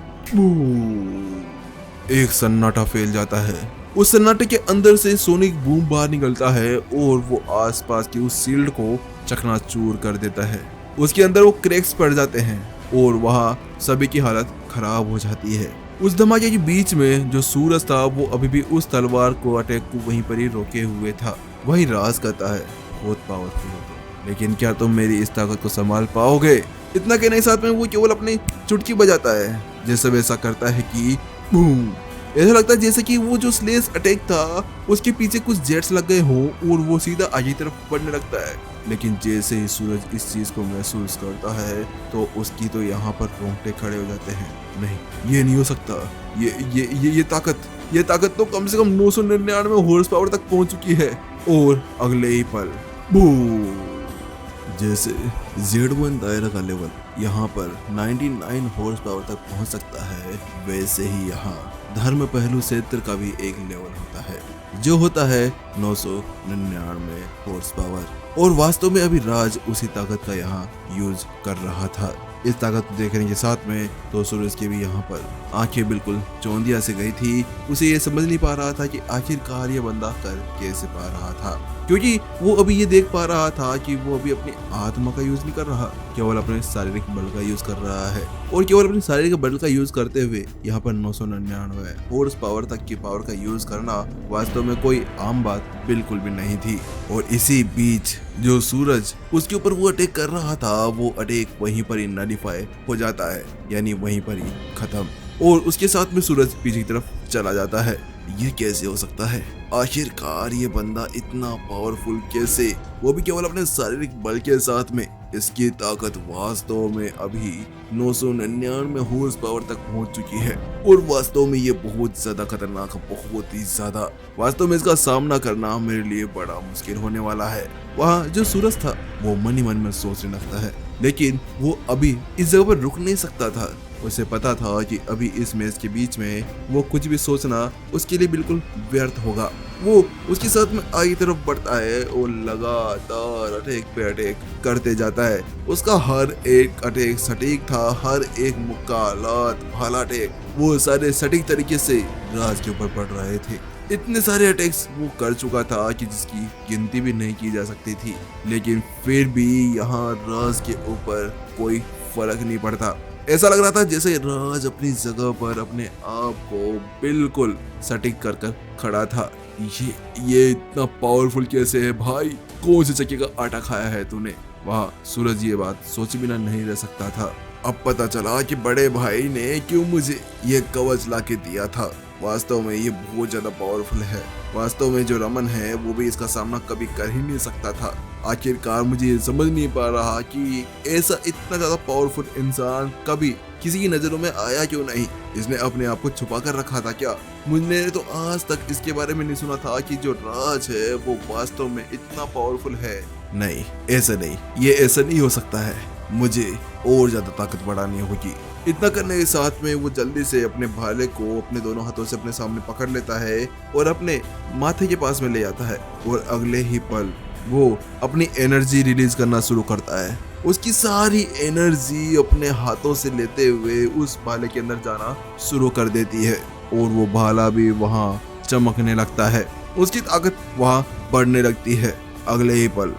[SPEAKER 1] एक सन्नाटा फैल जाता है। उस सन्नाटे के अंदर से सोनिक बूम बाहर निकलता है और वो आसपास की उस शील्ड को चकनाचूर कर देता है। उसके अंदर वो क्रैक्स पड़ जाते हैं और वहाँ सभी की हालत खराब हो जाती है। उस धमाके के बीच में जो सूरज था वो अभी भी उस तलवार को अटैक को वहीं पर ही रोके हुए था। वही राज कहता है, बहुत पावरफुल हो तुम, लेकिन क्या तुम मेरी इस ताकत को संभाल पाओगे? इतना कहने के साथ में वो केवल अपनी चुटकी बजाता है, जैसे वैसा करता है कि बूम। ऐसा लगता है जैसे कि वो जो स्लेश अटैक था उसके पीछे कुछ जेट्स लग गए हों और वो सीधा आगे की तरफ बढ़ने लगता है। लेकिन जैसे ही सूरज इस चीज को महसूस करता है तो उसकी तो यहाँ पर रोंगटे खड़े हो जाते हैं। नहीं, ये नहीं हो सकता। ये ताकत तो कम से कम 999 हॉर्स पावर तक पहुंच चुकी है। और अगले ही पल बूम, जैसे Z1 दायरा का लेवल यहाँ पर 99 हॉर्स पावर तक पहुंच सकता है, वैसे ही यहाँ धर्म पहलू क्षेत्र का भी एक लेवल होता है जो होता है 999 हॉर्स पावर। और वास्तव में अभी राज उसी ताकत का यहाँ यूज कर रहा था। इस ताकत को देखने के साथ में तो सूरज की भी यहाँ पर आंखें बिल्कुल चौंधिया से गई थी। उसे ये समझ नहीं पा रहा था कि आखिरकार ये बंदा कर कैसे पा रहा था, क्योंकि वो अभी ये देख पा रहा था कि वो अभी अपनी आत्मा का यूज नहीं कर रहा, केवल अपने शारीरिक बल का यूज कर रहा है। और केवल अपने शारीरिक बल का यूज करते हुए यहाँ पर 999 हॉर्स पावर तक की पावर का यूज करना वास्तव में कोई आम बात बिल्कुल भी नहीं थी। और इसी बीच जो सूरज उसके ऊपर वो अटैक कर रहा था, वो अटैक वहीं पर ही नलिफाई हो जाता है, यानी वहीं पर ही खत्म। और उसके साथ में सूरज पीछे की तरफ चला जाता है। ये कैसे हो सकता है? आखिरकार ये बंदा इतना पावरफुल कैसे, वो भी केवल अपने शारीरिक बल के साथ में? इसकी ताकत वास्तव में अभी 999 हॉर्स पावर तक पहुंच चुकी है। और वास्तव में ये बहुत ज्यादा खतरनाक है, बहुत ही ज्यादा। वास्तव में इसका सामना करना मेरे लिए बड़ा मुश्किल होने वाला है। वहाँ जो सूरज था वो मन ही मन में सोचने लगता है, लेकिन वो अभी इस जगह पर रुक नहीं सकता था। उसे पता था कि अभी इस मैच के बीच में वो कुछ भी सोचना उसके लिए बिल्कुल व्यर्थ होगा। वो उसके साथ में आगे तरफ बढ़ता है और लगातार अटैक पे अटैक करते जाता है। उसका हर एक अटैक सटीक था, हर एक मुक्का, लात, भाला अटैक वो सारे सटीक तरीके से राज के ऊपर पड़ रहे थे। इतने सारे अटैक्स वो कर चुका था कि जिसकी गिनती भी नहीं की जा सकती थी, लेकिन फिर भी यहाँ राज के ऊपर कोई फर्क नहीं पड़ता। ऐसा लग रहा था जैसे राज अपनी जगह पर अपने आप को बिल्कुल सटीक कर खड़ा था। ये इतना पावरफुल कैसे है भाई? कौन से चक्के का आटा खाया है तूने? वहाँ सूरज ये बात सोचे बिना नहीं रह सकता था। अब पता चला कि बड़े भाई ने क्यों मुझे ये कवच ला के दिया था। वास्तव में ये बहुत ज्यादा पावरफुल है। वास्तव में जो रमन है वो भी इसका सामना कभी कर ही नहीं सकता था। आखिरकार मुझे ये समझ नहीं पा रहा कि ऐसा इतना ज्यादा पावरफुल इंसान कभी किसी की नजरों में आया क्यों नहीं। इसने अपने आप को छुपा कर रखा था क्या? मुझे तो आज तक इसके बारे में नहीं सुना था कि जो राज है वो वास्तव में इतना पावरफुल है। नहीं, ऐसा नहीं, ये ऐसा नहीं हो सकता है। मुझे और ज्यादा ताकत बढ़ानी होगी। इतना करने के साथ में वो जल्दी से अपने भाले को अपने दोनों हाथों से अपने सामने पकड़ लेता है और अपने माथे के पास में ले जाता है। और अगले ही पल वो अपनी एनर्जी रिलीज करना शुरू करता है। उसकी सारी एनर्जी अपने हाथों से लेते हुए उस भाले के अंदर जाना शुरू कर देती है और वो भाला भी वहाँ चमकने लगता है। उसकी ताकत वहाँ बढ़ने लगती है। अगले ही पल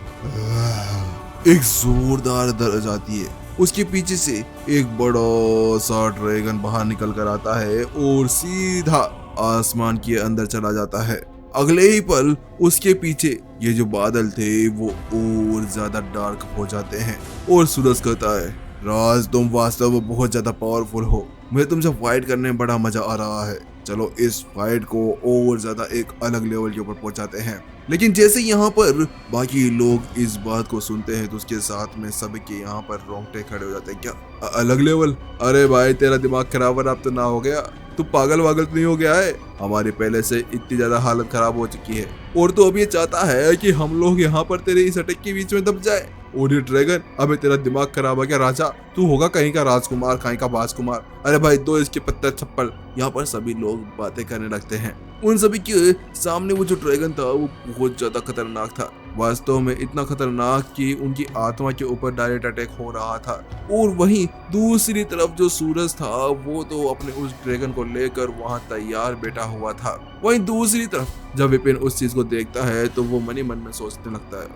[SPEAKER 1] एक जोरदार दर्ज आती है। उसके पीछे से एक बड़ा सा ड्रैगन बाहर निकल कर आता है और सीधा आसमान के अंदर चला जाता है। अगले ही पल उसके पीछे ये जो बादल थे वो और ज्यादा डार्क हो जाते हैं और सूरज कहता है, राज तुम वास्तव में बहुत ज्यादा पावरफुल हो। मुझे तुमसे फाइट करने में बड़ा मजा आ रहा है। चलो इस फाइट को और ज्यादा एक अलग लेवल के ऊपर पहुंचाते हैं। लेकिन जैसे यहाँ पर बाकी लोग इस बात को सुनते हैं तो उसके साथ में सबके यहाँ पर रोंगटे खड़े हो जाते हैं। क्या अलग लेवल? अरे भाई तेरा दिमाग खराब अब तो ना हो गया? तू पागल वागल तो नहीं हो गया है? हमारी पहले से इतनी ज्यादा हालत खराब हो चुकी है और तू अब ये चाहता है कि हम लोग यहाँ पर तेरे इस अटैक के बीच में दब जाए? और ये ड्रैगन, अबे तेरा दिमाग खराब है क्या राजा? तू होगा कहीं का राजकुमार, कहीं का बाजकुमार? अरे भाई दो इसके पत्ते छप्पड़। यहाँ पर सभी लोग बातें करने लगते हैं। उन सभी के सामने वो जो ड्रैगन था वो बहुत ज्यादा खतरनाक था। वास्तव में इतना खतरनाक कि उनकी आत्मा के ऊपर डायरेक्ट अटैक हो रहा था। और वहीं दूसरी तरफ जो सूरज था वो तो अपने उस ड्रैगन को लेकर वहां तैयार बैठा हुआ था। वहीं दूसरी तरफ जब विपिन उस चीज को देखता है तो वो मन ही मन में सोचने लगता है,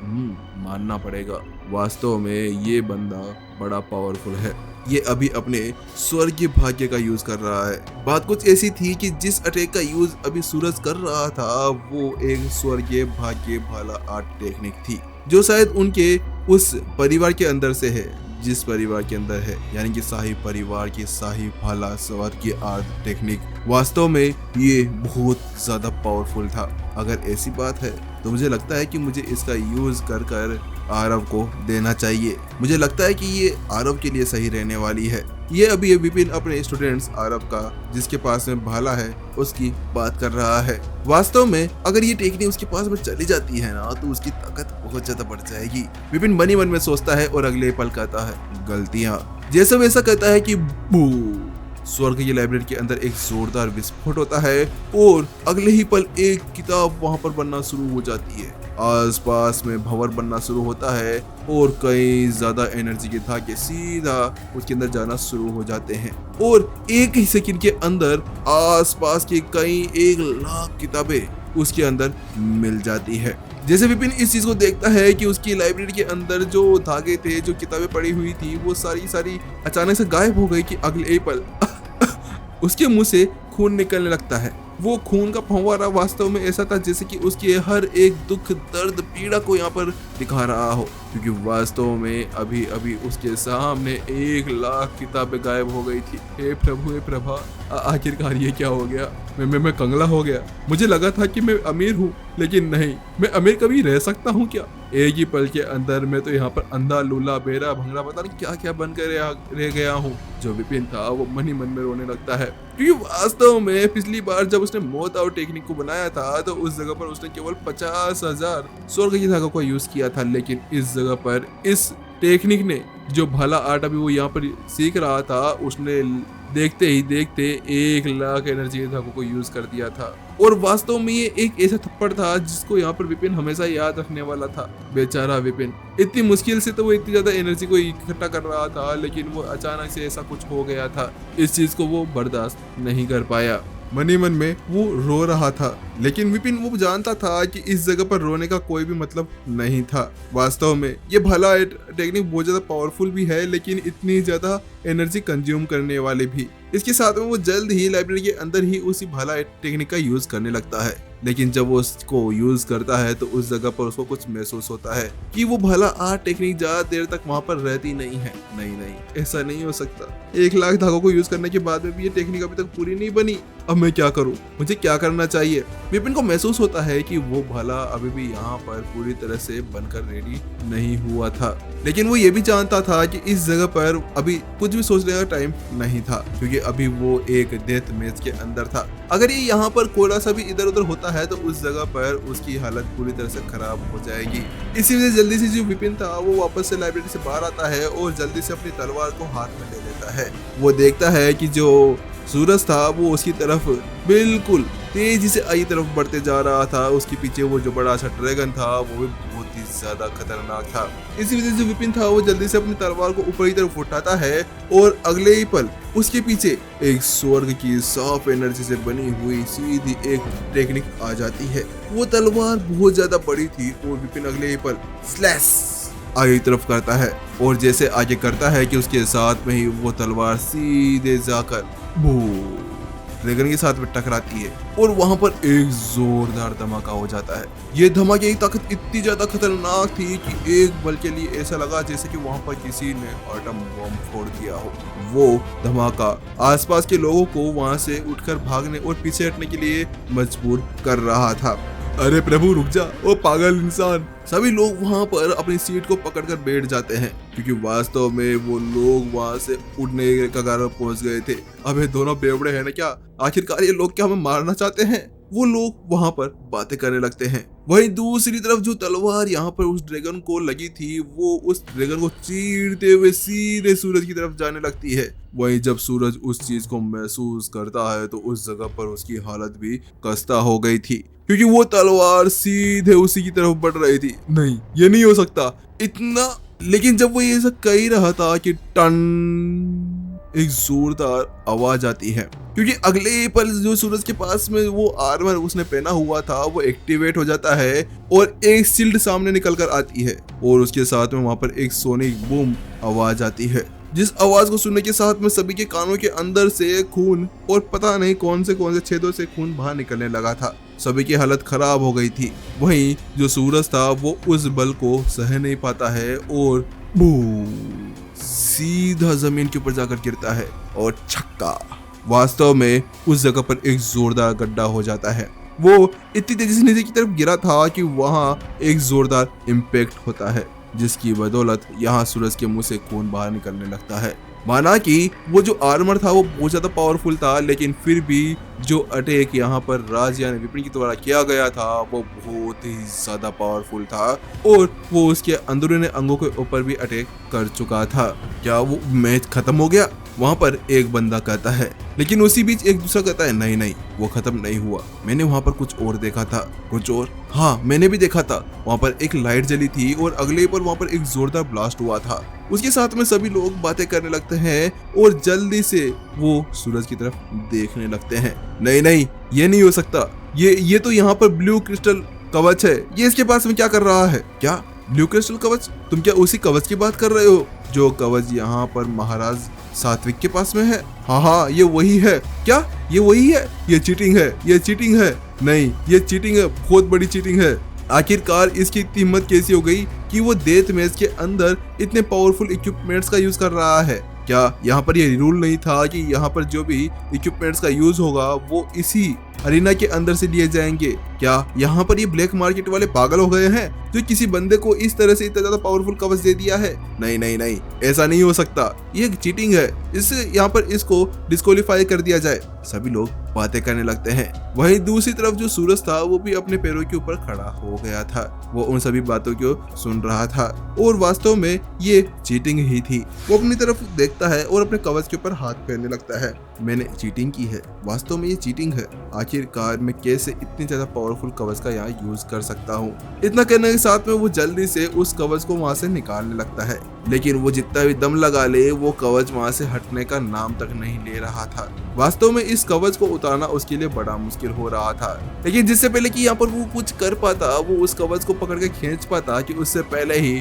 [SPEAKER 1] मानना पड़ेगा, वास्तव में ये बंदा बड़ा पावरफुल है। ये अभी अपने स्वर्गीय भाग्य का यूज कर रहा है। बात कुछ ऐसी थी कि जिस अटैक का यूज अभी सूरज कर रहा था वो एक स्वर्गीय भाग्य भाला आर्ट टेक्निक थी, जो शायद उनके उस परिवार के अंदर से है, जिस परिवार के अंदर है, यानी कि शाही परिवार की शाही भाला स्वर्गीय आर्ट टेक्निक। वास्तव में ये बहुत ज्यादा पावरफुल था। अगर ऐसी बात है तो मुझे लगता है कि मुझे इसका यूज कर कर आरव को देना चाहिए। मुझे लगता है कि ये आरव के लिए सही रहने वाली है। ये अभी विपिन अपने स्टूडेंट्स आरव का, जिसके पास में भाला है, उसकी बात कर रहा है। वास्तव में अगर ये टेक्निक उसके पास में चली जाती है ना तो उसकी ताकत बहुत ज्यादा बढ़ जाएगी। विपिन मन ही मन में सोचता है और अगले पल कहता है, गलतियां। जैसा वैसा कहता है कि बू, स्वर्ग की लाइब्रेरी के अंदर एक जोरदार विस्फोट होता है और अगले ही पल एक किताब वहां पर बनना शुरू हो जाती है। आसपास में भंवर बनना शुरू होता है और कई ज्यादा एनर्जी के धागे सीधा उसके अंदर जाना शुरू हो जाते हैं और एक ही सेकंड के अंदर आसपास की कई 1,00,000 किताबें उसके अंदर मिल जाती है। जैसे विपिन इस चीज को देखता है कि उसकी लाइब्रेरी के अंदर जो धागे थे, जो किताबें पड़ी हुई थी, वो सारी अचानक से गायब हो गई कि अगले पल उसके मुंह से खून निकलने लगता है। वो खून का फव्वारा वास्तव में ऐसा था जैसे कि उसके हर एक दुख, दर्द, पीड़ा को यहाँ पर दिखा रहा हो, क्योंकि वास्तव में अभी अभी उसके सामने 1,00,000 किताबें गायब हो गई थी। हे प्रभु, हे प्रभा, आखिरकार ये क्या हो गया? मैं कंगला हो गया। मुझे लगा था कि मैं अमीर हूँ, लेकिन नहीं, मैं अमीर कभी रह सकता हूँ क्या? एक ही पल के अंदर मैं तो यहाँ पर अंधा, लूला, बेरा, भंगड़ा, पता नहीं क्या क्या बनकर रह गया हूँ। जो विपिन था वो मन ही मन में रोने लगता है, क्योंकि वास्तव में पिछली बार जब उसने मौत आउट टेक्निक को बनाया था तो उस जगह पर उसने केवल 50,000 स्वर्ग की धागों का यूज किया था, लेकिन इस जगह पर इस टेक्निक ने, जो भाला आर्ट अभी वो यहाँ पर सीख रहा था, उसने देखते ही देखते 1,00,000 एनर्जी के धागों को यूज कर दिया था। और वास्तव में ये एक ऐसा थप्पड़ था जिसको यहाँ पर विपिन हमेशा याद रखने वाला था। बेचारा विपिन, इतनी मुश्किल से तो वो इतनी ज्यादा एनर्जी को इकट्ठा कर रहा था, लेकिन वो अचानक से ऐसा कुछ हो गया था। इस चीज को वो बर्दाश्त नहीं कर पाया। मन ही मन में वो रो रहा था, लेकिन विपिन वो जानता था कि इस जगह पर रोने का कोई भी मतलब नहीं था। वास्तव में ये भाला टेक्निक बहुत ज्यादा पावरफुल भी है, लेकिन इतनी ज्यादा एनर्जी कंज्यूम करने वाले भी। इसके साथ में वो जल्द ही लाइब्रेरी के अंदर ही उसी भाला टेक्निक का यूज करने लगता है, लेकिन जब वो उसको यूज करता है तो उस जगह पर उसको कुछ महसूस होता है कि वो भाला आर्ट टेक्निक ज्यादा देर तक वहां पर रहती नहीं है। नहीं, ऐसा नहीं हो सकता। 1,00,000 धागों को यूज करने के बाद में भी ये टेक्निक अभी तक पूरी नहीं बनी। अब मैं क्या करूं? मुझे क्या करना चाहिए? विपिन को महसूस होता है कि वो भाला अभी भी यहाँ पर पूरी तरह से बनकर रेडी नहीं हुआ था, लेकिन वो ये भी जानता था कि इस जगह पर अभी कुछ भी सोचने का टाइम नहीं था, क्योंकि अभी वो एक डेथ मैच के अंदर था। अगर ये यहाँ पर थोड़ा सा भी इधर उधर होता है तो उस जगह पर उसकी हालत पूरी तरह से खराब हो जाएगी। इसी वजह जल्दी से जो विपिन था वो वापस से लाइब्रेरी से बाहर आता है और जल्दी से अपनी तलवार को हाथ में ले लेता है। वो देखता है कि जो सूरज था वो उसकी तरफ बिल्कुल तेजी से आई तरफ बढ़ते जा रहा था। उसके पीछे वो जो बड़ा सा ड्रैगन था वो भी बहुत ही ज्यादा खतरनाक था। इसी वजह से विपिन था वो जल्दी से अपनी तलवार को ऊपर की तरफ उठाता है और अगले ही पल उसके पीछे एक स्वर्ग की साफ एनर्जी से बनी हुई सीधी एक टेक्निक आ जाती है। वो तलवार बहुत ज्यादा बड़ी थी और विपिन अगले ही पल स्लैश आगे की तरफ करता है और जैसे आगे करता है कि उसके साथ में ही वो तलवार सीधे जाकर ड्रैगन के साथ में टकराती है और वहां पर एक जोरदार धमाका हो जाता है। ये धमाके की ताकत इतनी ज्यादा खतरनाक थी कि एक पल के लिए ऐसा लगा जैसे कि वहां पर किसी ने एटम बम फोड़ दिया हो। वो धमाका आसपास के लोगों को वहां से उठकर भागने और पीछे हटने के लिए मजबूर कर रहा था। अरे प्रभु रुक जा, ओ पागल इंसान। सभी लोग वहां पर अपनी सीट को पकड़कर बैठ जाते हैं, क्योंकि वास्तव में वो लोग वहां से उड़ने के कगार पर पहुंच गए थे। अब ये दोनों बेवड़े हैं ना क्या? आखिरकार ये लोग क्या हमें मारना चाहते हैं? वो लोग वहां पर बातें करने लगते हैं। वहीं दूसरी तरफ जो तलवार यहाँ पर उस ड्रैगन को लगी थी वो उस ड्रैगन को चीरते हुए सीधे सूरज की तरफ जाने लगती है। वहीं जब सूरज उस चीज को महसूस करता है तो उस जगह पर उसकी हालत भी खस्ता हो गई थी, क्योंकि वो तलवार सीधे उसी की तरफ बढ़ रही थी। नहीं, ये नहीं हो सकता इतना। लेकिन जब वो ये सब कह ही रहा था कि टन एक जोरदार आवाज आती है, क्योंकि अगले पल जो सूरज के पास में वो आर्मर उसने पहना हुआ था वो एक्टिवेट हो जाता है और एक शील्ड सामने निकल कर आती है और उसके साथ में वहां पर एक सोनिक बूम आवाज आती है, जिस आवाज को सुनने के साथ में सभी के कानों के अंदर से खून और पता नहीं कौन से छेदों से खून बाहर निकलने लगा था। सभी की हालत खराब हो गई थी। वहीं जो सूरज था वो उस बल को सह नहीं पाता है और सीधा जमीन के ऊपर जाकर गिरता है और छक्का। वास्तव में उस जगह पर एक जोरदार गड्ढा हो जाता है। वो इतनी तेजी से नीचे की तरफ गिरा था कि वहां एक जोरदार इम्पैक्ट होता है, जिसकी बदौलत यहाँ सूरज के मुंह से खून बाहर निकलने लगता है। माना कि वो जो आर्मर था वो बहुत ज्यादा पावरफुल था, लेकिन फिर भी जो अटैक यहाँ पर राज यानी विपिन के द्वारा किया गया था वो बहुत ही ज्यादा पावरफुल था और वो उसके अंदरूनी अंगों के ऊपर भी अटैक कर चुका था। क्या वो मैच खत्म हो गया? वहां पर एक बंदा कहता है, लेकिन उसी बीच एक दूसरा कहता है नहीं नहीं, वो खत्म नहीं हुआ, मैंने वहां पर कुछ और देखा था। कुछ और? हाँ, मैंने भी देखा था। वहां पर एक लाइट जली थी और अगले पर वहां पर एक जोरदार ब्लास्ट हुआ था। उसके साथ में सभी लोग बातें करने लगते हैं और जल्दी से वो सूरज की तरफ देखने लगते हैं। नहीं नहीं, ये नहीं हो सकता, ये तो यहाँ पर ब्लू क्रिस्टल कवच है, ये इसके पास में क्या कर रहा है? क्या ब्लू क्रिस्टल कवच? तुम क्या उसी कवच की बात कर रहे हो जो कवच यहाँ पर महाराज सात्विक के पास में है? हाँ, ये वही है। क्या ये वही है? ये चीटिंग है, ये चीटिंग है। नहीं, ये चीटिंग है, बहुत बड़ी चीटिंग है। आखिरकार इसकी इतनी हिम्मत कैसी हो गई कि वो डेथ मैच के अंदर इतने पावरफुल इक्विपमेंट्स का यूज कर रहा है? क्या यहाँ पर ये रूल नहीं था कि यहाँ पर जो भी इक्विपमेंट्स का यूज होगा वो इसी अरीना के अंदर से लिए जाएंगे? क्या यहाँ पर ये ब्लैक मार्केट वाले पागल हो गए हैं जो किसी बंदे को इस तरह से इतना ज्यादा पावरफुल कवच दे दिया है? नहीं नहीं नहीं, ऐसा नहीं हो सकता, ये चीटिंग है, इससे यहाँ पर इसको डिस्क्वालीफाई कर दिया जाए। सभी लोग बातें करने लगते हैं। वहीं दूसरी तरफ जो सूरज था वो भी अपने पैरों के ऊपर खड़ा हो गया था। वो उन सभी बातों को सुन रहा था और वास्तव में ये चीटिंग ही थी। वो अपनी तरफ देखता है और अपने कवच के ऊपर हाथ फेरने लगता है। मैंने चीटिंग की है, वास्तव में ये चीटिंग है। आखिरकार मैं कैसे इतनी ज्यादा पावरफुल कवच का यहाँ यूज कर सकता हूँ? इतना कहने के साथ में वो जल्दी से उस कवच को वहां से निकालने लगता है, लेकिन वो जितना भी दम लगा ले वो कवच वहां से हटने का नाम तक नहीं ले रहा था। वास्तव में इस कवच को उतारना उसके लिए बड़ा मुश्किल हो रहा था, लेकिन जिससे पहले कि यहाँ पर वो कुछ कर पाता, वो उस कवच को पकड़ के खींच पाता, कि उससे पहले ही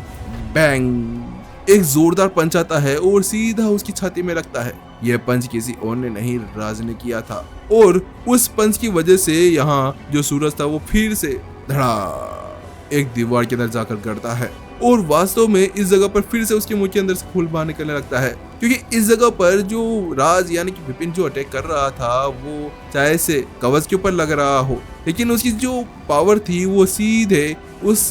[SPEAKER 1] बैंग एक जोरदार पंच आता है और सीधा उसकी छाती में लगता है। यह पंच किसी और ने नहीं, राज ने किया था और उस पंच की वजह से यहाँ जो सूरज था वो फिर से धड़ा एक दीवार के अंदर जाकर गड़ता है और वास्तव में इस जगह पर फिर से उसके मुंह के अंदर से खून बाहर निकलने लगता है, क्योंकि इस जगह पर जो राज यानी कि विपिन जो अटैक कर रहा था वो चाहे से कवच के ऊपर लग रहा हो, लेकिन उसकी जो पावर थी वो सीधे उस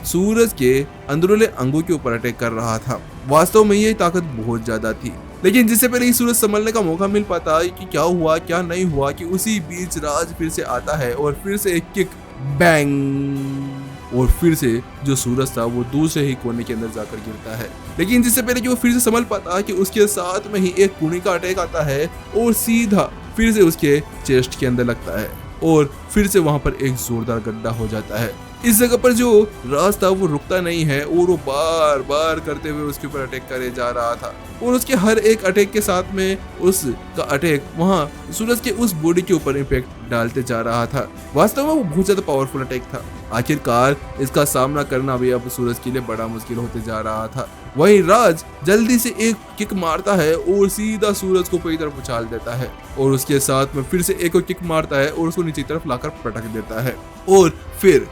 [SPEAKER 1] सूरज के अंदरूनी अंगों के ऊपर अटैक कर रहा था। वास्तव में ये ताकत बहुत ज्यादा थी, लेकिन जिससे पहले सूरज संभलने का मौका मिल पाता कि क्या हुआ क्या नहीं हुआ, कि उसी बीच राज फिर से आता है और फिर से एक किक बैंग और फिर से जो सूरज था वो दूसरे ही कोने के अंदर जाकर गिरता है। लेकिन जिससे पहले कि वो फिर से संभल पाता कि उसके साथ में ही एक कुनी का अटैक आता है और सीधा फिर से उसके चेस्ट के अंदर लगता है और फिर से वहां पर एक जोरदार गड्ढा हो जाता है। इस जगह पर जो राज था वो रुकता नहीं है और वो बार बार करते हुए उसके ऊपर अटैक करे जा रहा था और उसके हर एक अटैक के साथ में उसका अटैक वहां सूरज के उस बॉडी के ऊपर इम्पैक्ट डालते जा रहा था। वास्तव में वो बहुत ज्यादा पावरफुल अटैक था। आखिरकार इसका सामना करना भी अब सूरज के लिए बड़ा मुश्किल होते जा रहा था। वहीं राज जल्दी से एक किक मारता है और सीधा सूरज को पूरी तरफ उछाल देता है और उसके साथ में फिर से एक और किक मारता है और उसको नीचे की तरफ लाकर पटक देता है और फिर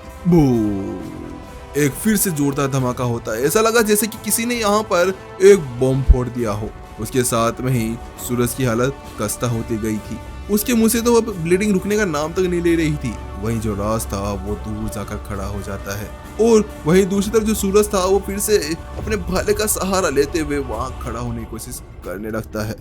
[SPEAKER 1] एक फिर से जोरदार धमाका होता है। ऐसा लगा जैसे कि किसी ने यहाँ पर एक बॉम्ब फोड़ दिया हो। उसके साथ में ही सूरज की हालत खस्ता होती गई थी। उसके मुंह से तो अब ब्लीडिंग रुकने का नाम तक नहीं ले रही थी। वहीं जो राज था वो दूर जाकर खड़ा हो जाता है और वहीं दूसरी तरफ जो सूरज था वो फिर से अपने भाले का सहारा लेते हुए वहां खड़ा होने की कोशिश करने लगता है।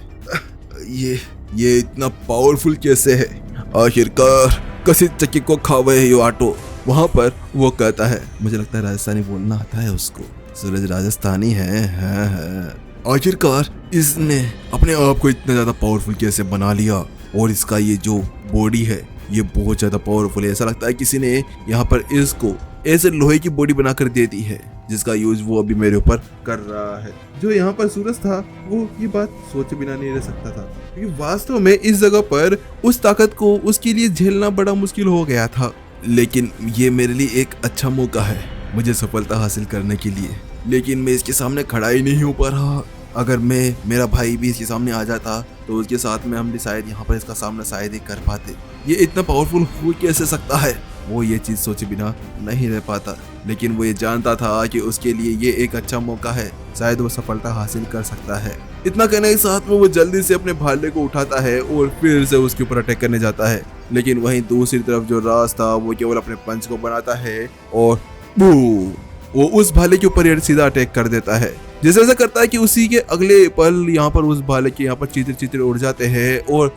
[SPEAKER 1] ये इतना पावरफुल कैसे है? आखिरकार कसी चक्की को खावे यो आटो। वहाँ पर वो कहता है, मुझे लगता है राजस्थानी बोलना आता है उसको। सूरज राजस्थानी है। आखिरकार इसने अपने आप को इतना ज्यादा पावरफुल कैसे बना लिया, और इसका ये जो बॉडी है ये बहुत ज्यादा पावरफुल है। ऐसा लगता है किसी ने यहाँ पर इसको ऐसे लोहे की बॉडी बनाकर दे दी है, जिसका यूज वो अभी मेरे ऊपर कर रहा है। जो यहाँ पर सूरज था वो ये बात सोचे बिना नहीं रह सकता था, क्योंकि वास्तव में इस जगह पर उस ताकत को उसके लिए झेलना बड़ा मुश्किल हो गया था। लेकिन ये मेरे लिए एक अच्छा मौका है मुझे सफलता हासिल करने के लिए, लेकिन मैं इसके सामने खड़ा ही नहीं हो पा रहा। अगर मेरा भाई भी इसके सामने आ जाता तो उसके साथ में हम भी शायद यहाँ पर इसका सामना शायद ही कर पाते। ये इतना पावरफुल हो कैसे सकता है, वो ये चीज सोचे बिना नहीं रह पाता। लेकिन वो ये जानता था कि उसके लिए ये एक अच्छा मौका है, शायद वो सफलता हासिल कर सकता है। इतना कहने के साथ में वो जल्दी से अपने भाले को उठाता है और फिर से उसके ऊपर अटैक करने जाता है। लेकिन वहीं दूसरी तरफ जो राज था वो केवल अपने पंच को बनाता है और वो उस भाले के ऊपर सीधा अटैक कर देता है। जैसे ऐसा करता है कि उसी के अगले पल यहाँ पर उस भाले के यहाँ पर चित्र उड़ जाते हैं और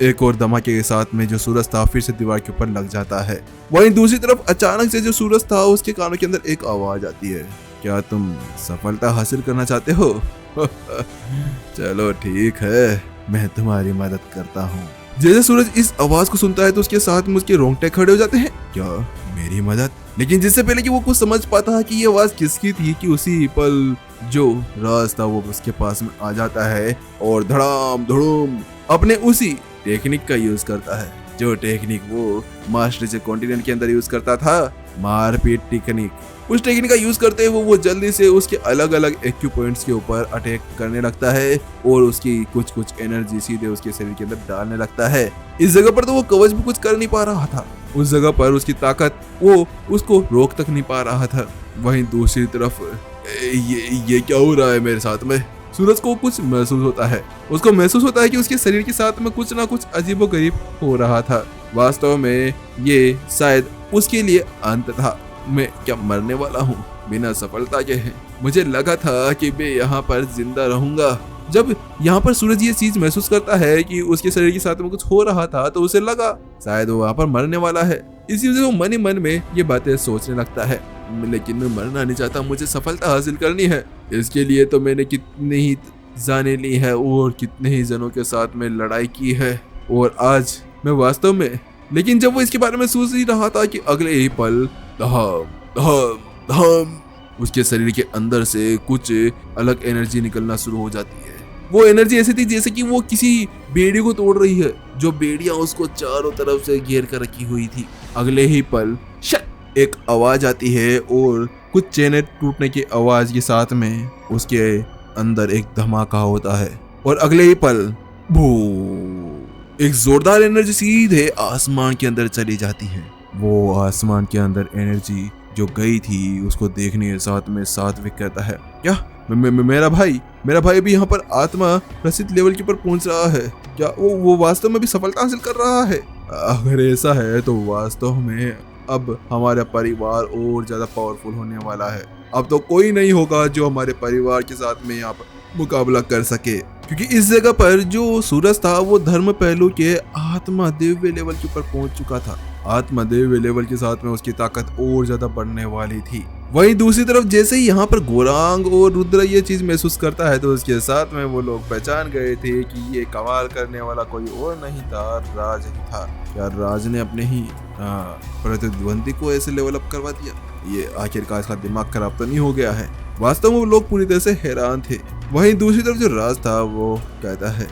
[SPEAKER 1] एक और धमाके के साथ में जो सूरज था फिर से दीवार के ऊपर लग जाता है। वहीं दूसरी तरफ अचानक से जो सूरज था उसके कानों के अंदर एक आवाज आती है, क्या तुम सफलता हासिल करना चाहते हो? चलो ठीक है, मैं तुम्हारी मदद करता हूँ। जैसे सूरज इस आवाज को सुनता है तो उसके साथ में उसके रोंगटे खड़े हो जाते हैं, क्या मेरी मदद? लेकिन जिससे पहले कि वो कुछ समझ पाता है कि ये आवाज किसकी थी, कि उसी पल जो राज था वो उसके पास में आ जाता है और धड़ाम धड़ूम अपने उसी टेक्निक का यूज करता है, जो टेक्निक वो मास्टर से कॉन्टिनेंट के अंदर यूज करता था, मारपीट टेक्निक। उस टेक्निक का यूज करते हुए वो जल्दी से उसके अलग अलग एक्यू पॉइंट्स के ऊपर अटैक करने लगता है और उसकी कुछ एनर्जी सीधे उसके शरीर के अंदर डालने लगता है। इस जगह पर तो वो कवच भी कुछ कर नहीं पा रहा था, उस जगह पर उसकी ताकत वो उसको रोक तक नहीं पा रहा था। वहीं दूसरी तरफ ये क्या हो रहा है मेरे साथ में? सूरज को कुछ महसूस होता है, उसको महसूस होता है कि उसके शरीर के साथ में कुछ ना कुछ अजीबोगरीब हो रहा था। वास्तव में ये शायद उसके लिए अंत था। मैं क्या मरने वाला हूँ बिना सफलता के? है मुझे लगा था कि मैं यहाँ पर जिंदा रहूंगा। जब यहाँ पर सूरज ये चीज महसूस करता है कि उसके शरीर के साथ में कुछ हो रहा था तो उसे लगा शायद वो वहाँ पर मरने वाला है। इसी वजह से वो मन ही मन में ये बातें सोचने लगता है, लेकिन मैं मरना नहीं चाहता, मुझे सफलता हासिल करनी है। इसके लिए तो मैंने कितनी ही जाने ली है और कितने ही जनों के साथ में लड़ाई की है, और आज मैं वास्तव में। लेकिन जब वो इसके बारे में सोच ही रहा था कि अगले ही पल उसके शरीर के अंदर से कुछ अलग एनर्जी निकलना शुरू हो जाती है। वो एनर्जी ऐसी थी जैसे कि वो किसी बेड़ी को तोड़ रही है, जो बेड़ियां उसको चारों तरफ से घेर कर रखी हुई थी। अगले ही पल एक आवाज आती है और कुछ चेनें टूटने की आवाज के साथ में उसके अंदर एक धमाका होता है, और अगले ही पल एक जोरदार एनर्जी सीधे आसमान के अंदर चली जाती है। वो आसमान के अंदर एनर्जी जो गई थी उसको देखने के साथ में सात्विक कहता है, क्या मेरा भाई भी यहाँ पर आत्मा प्रसिद्ध लेवल के ऊपर पहुंच रहा है? क्या वो वास्तव में भी सफलता हासिल कर रहा है? अगर ऐसा है तो वास्तव में अब हमारा परिवार और ज्यादा पावरफुल होने वाला है। अब तो कोई नहीं होगा जो हमारे परिवार के साथ में यहाँ पर मुकाबला कर सके, क्योंकि इस जगह पर जो सूरज था वो धर्म पहलू के आत्मा दिव्य लेवल के ऊपर पहुंच चुका था। आत्मा दिव्य लेवल के साथ में उसकी ताकत और ज्यादा बढ़ने वाली थी। वहीं दूसरी तरफ जैसे ही यहाँ पर गोरांग और रुद्र ये चीज महसूस करता है तो उसके साथ में वो लोग पहचान गए थे कि ये कमाल करने वाला कोई और नहीं था, राज ही था। क्या राज ने अपने ही प्रतिद्वंदी को ऐसे लेवल अप करवा दिया? ये आखिरकार इसका दिमाग खराब तो नहीं हो गया है? वास्तव में वो लोग पूरी तरह से हैरान थे। वहीं दूसरी तरफ जो राज था वो कहता है,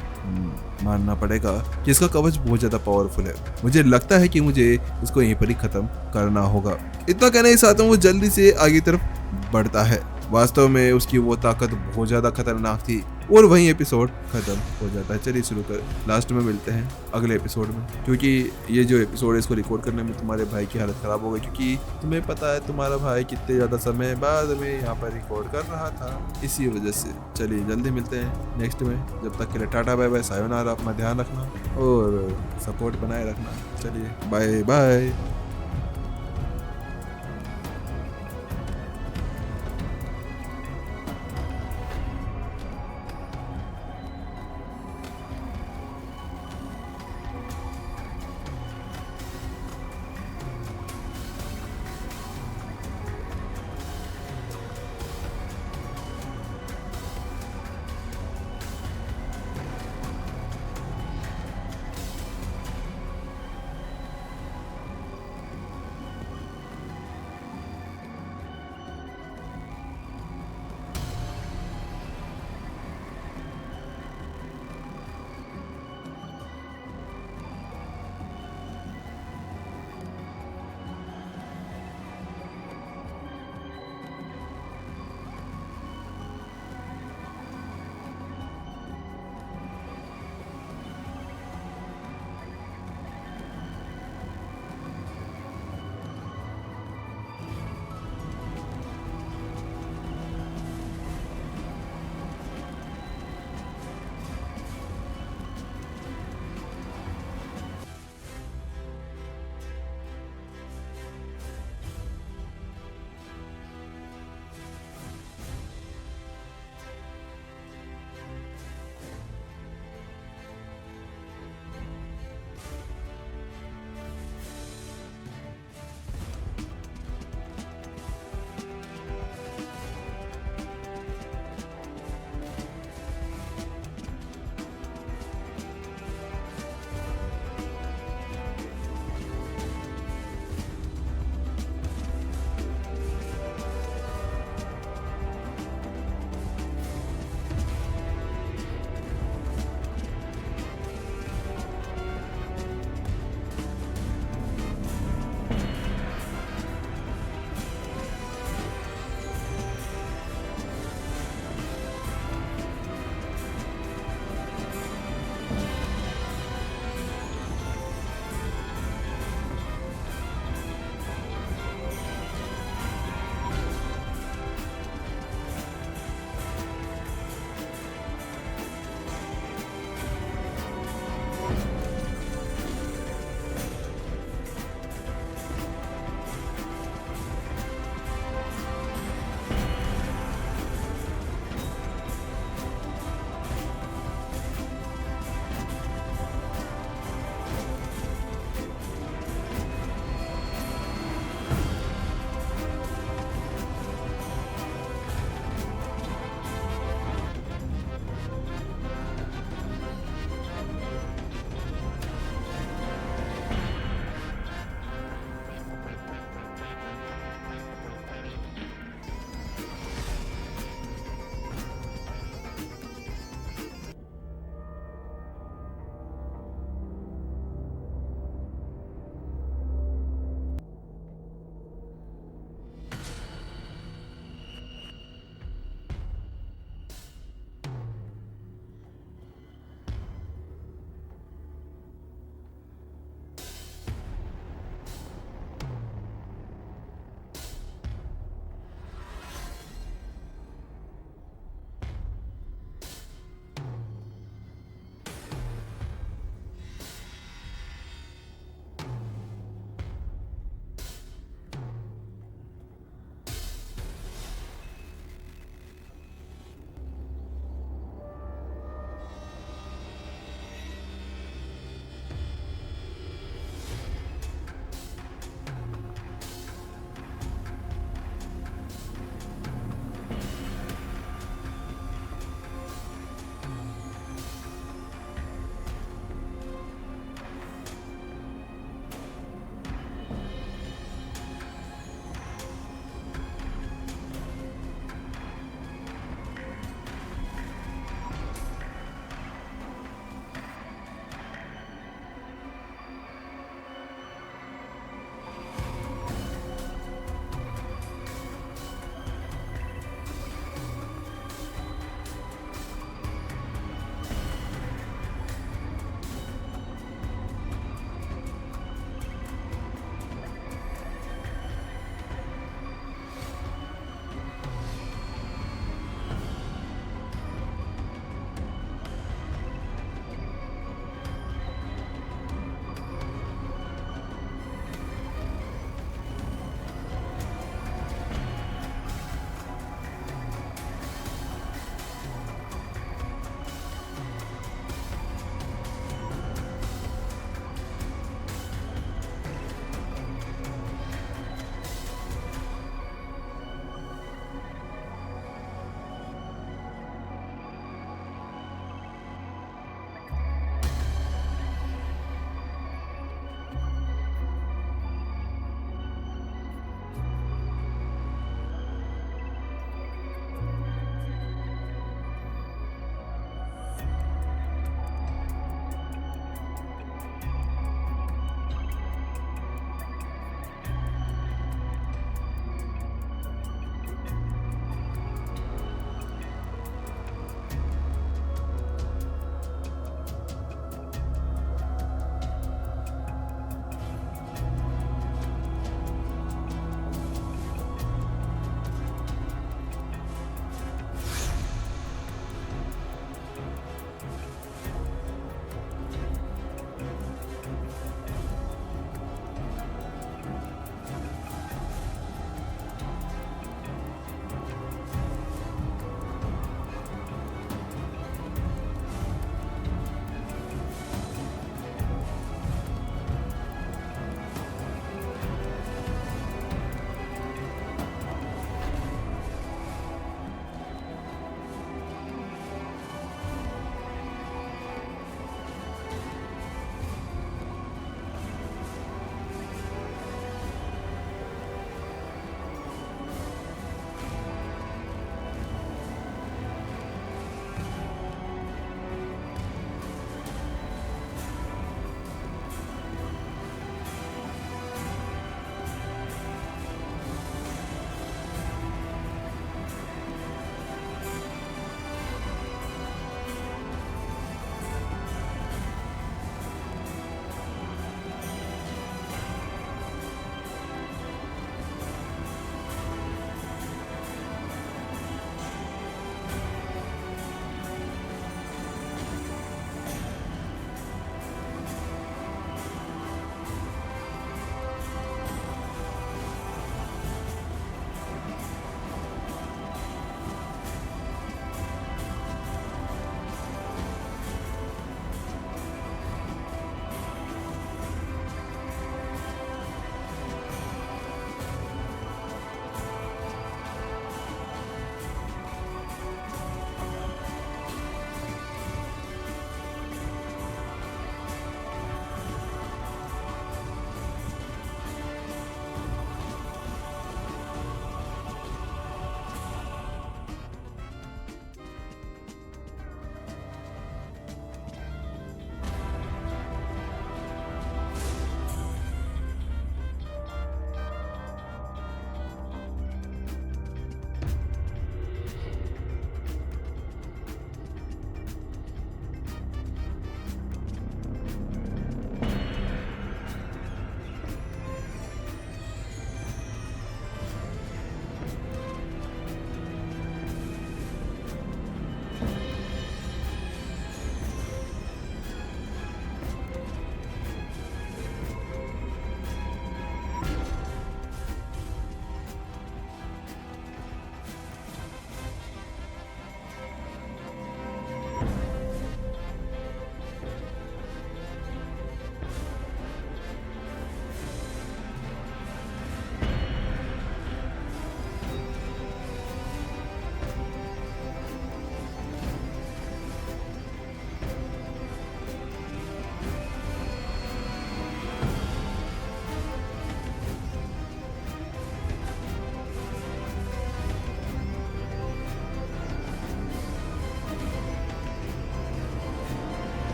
[SPEAKER 1] मानना पड़ेगा कि इसका कवच बहुत ज्यादा पावरफुल है। मुझे लगता है कि मुझे इसको यहीं पर ही खत्म करना होगा। इतना कहने के साथ वो जल्दी से आगे तरफ बढ़ता है। वास्तव में उसकी वो ताकत बहुत ज्यादा खतरनाक थी, और वहीं एपिसोड खत्म हो जाता है। चलिए शुरू कर लास्ट में मिलते हैं अगले एपिसोड में, क्योंकि ये जो एपिसोड है इसको रिकॉर्ड करने में तुम्हारे भाई की हालत खराब हो गई, क्योंकि तुम्हें पता है तुम्हारा भाई कितने ज़्यादा समय बाद में यहाँ पर रिकॉर्ड कर रहा था, इसी वजह से। चलिए जल्दी मिलते हैं नेक्स्ट में, जब तक के लिए टाटा बाय बाय, सायोनारा। अपना ध्यान रखना और सपोर्ट बनाए रखना। चलिए बाय बाय।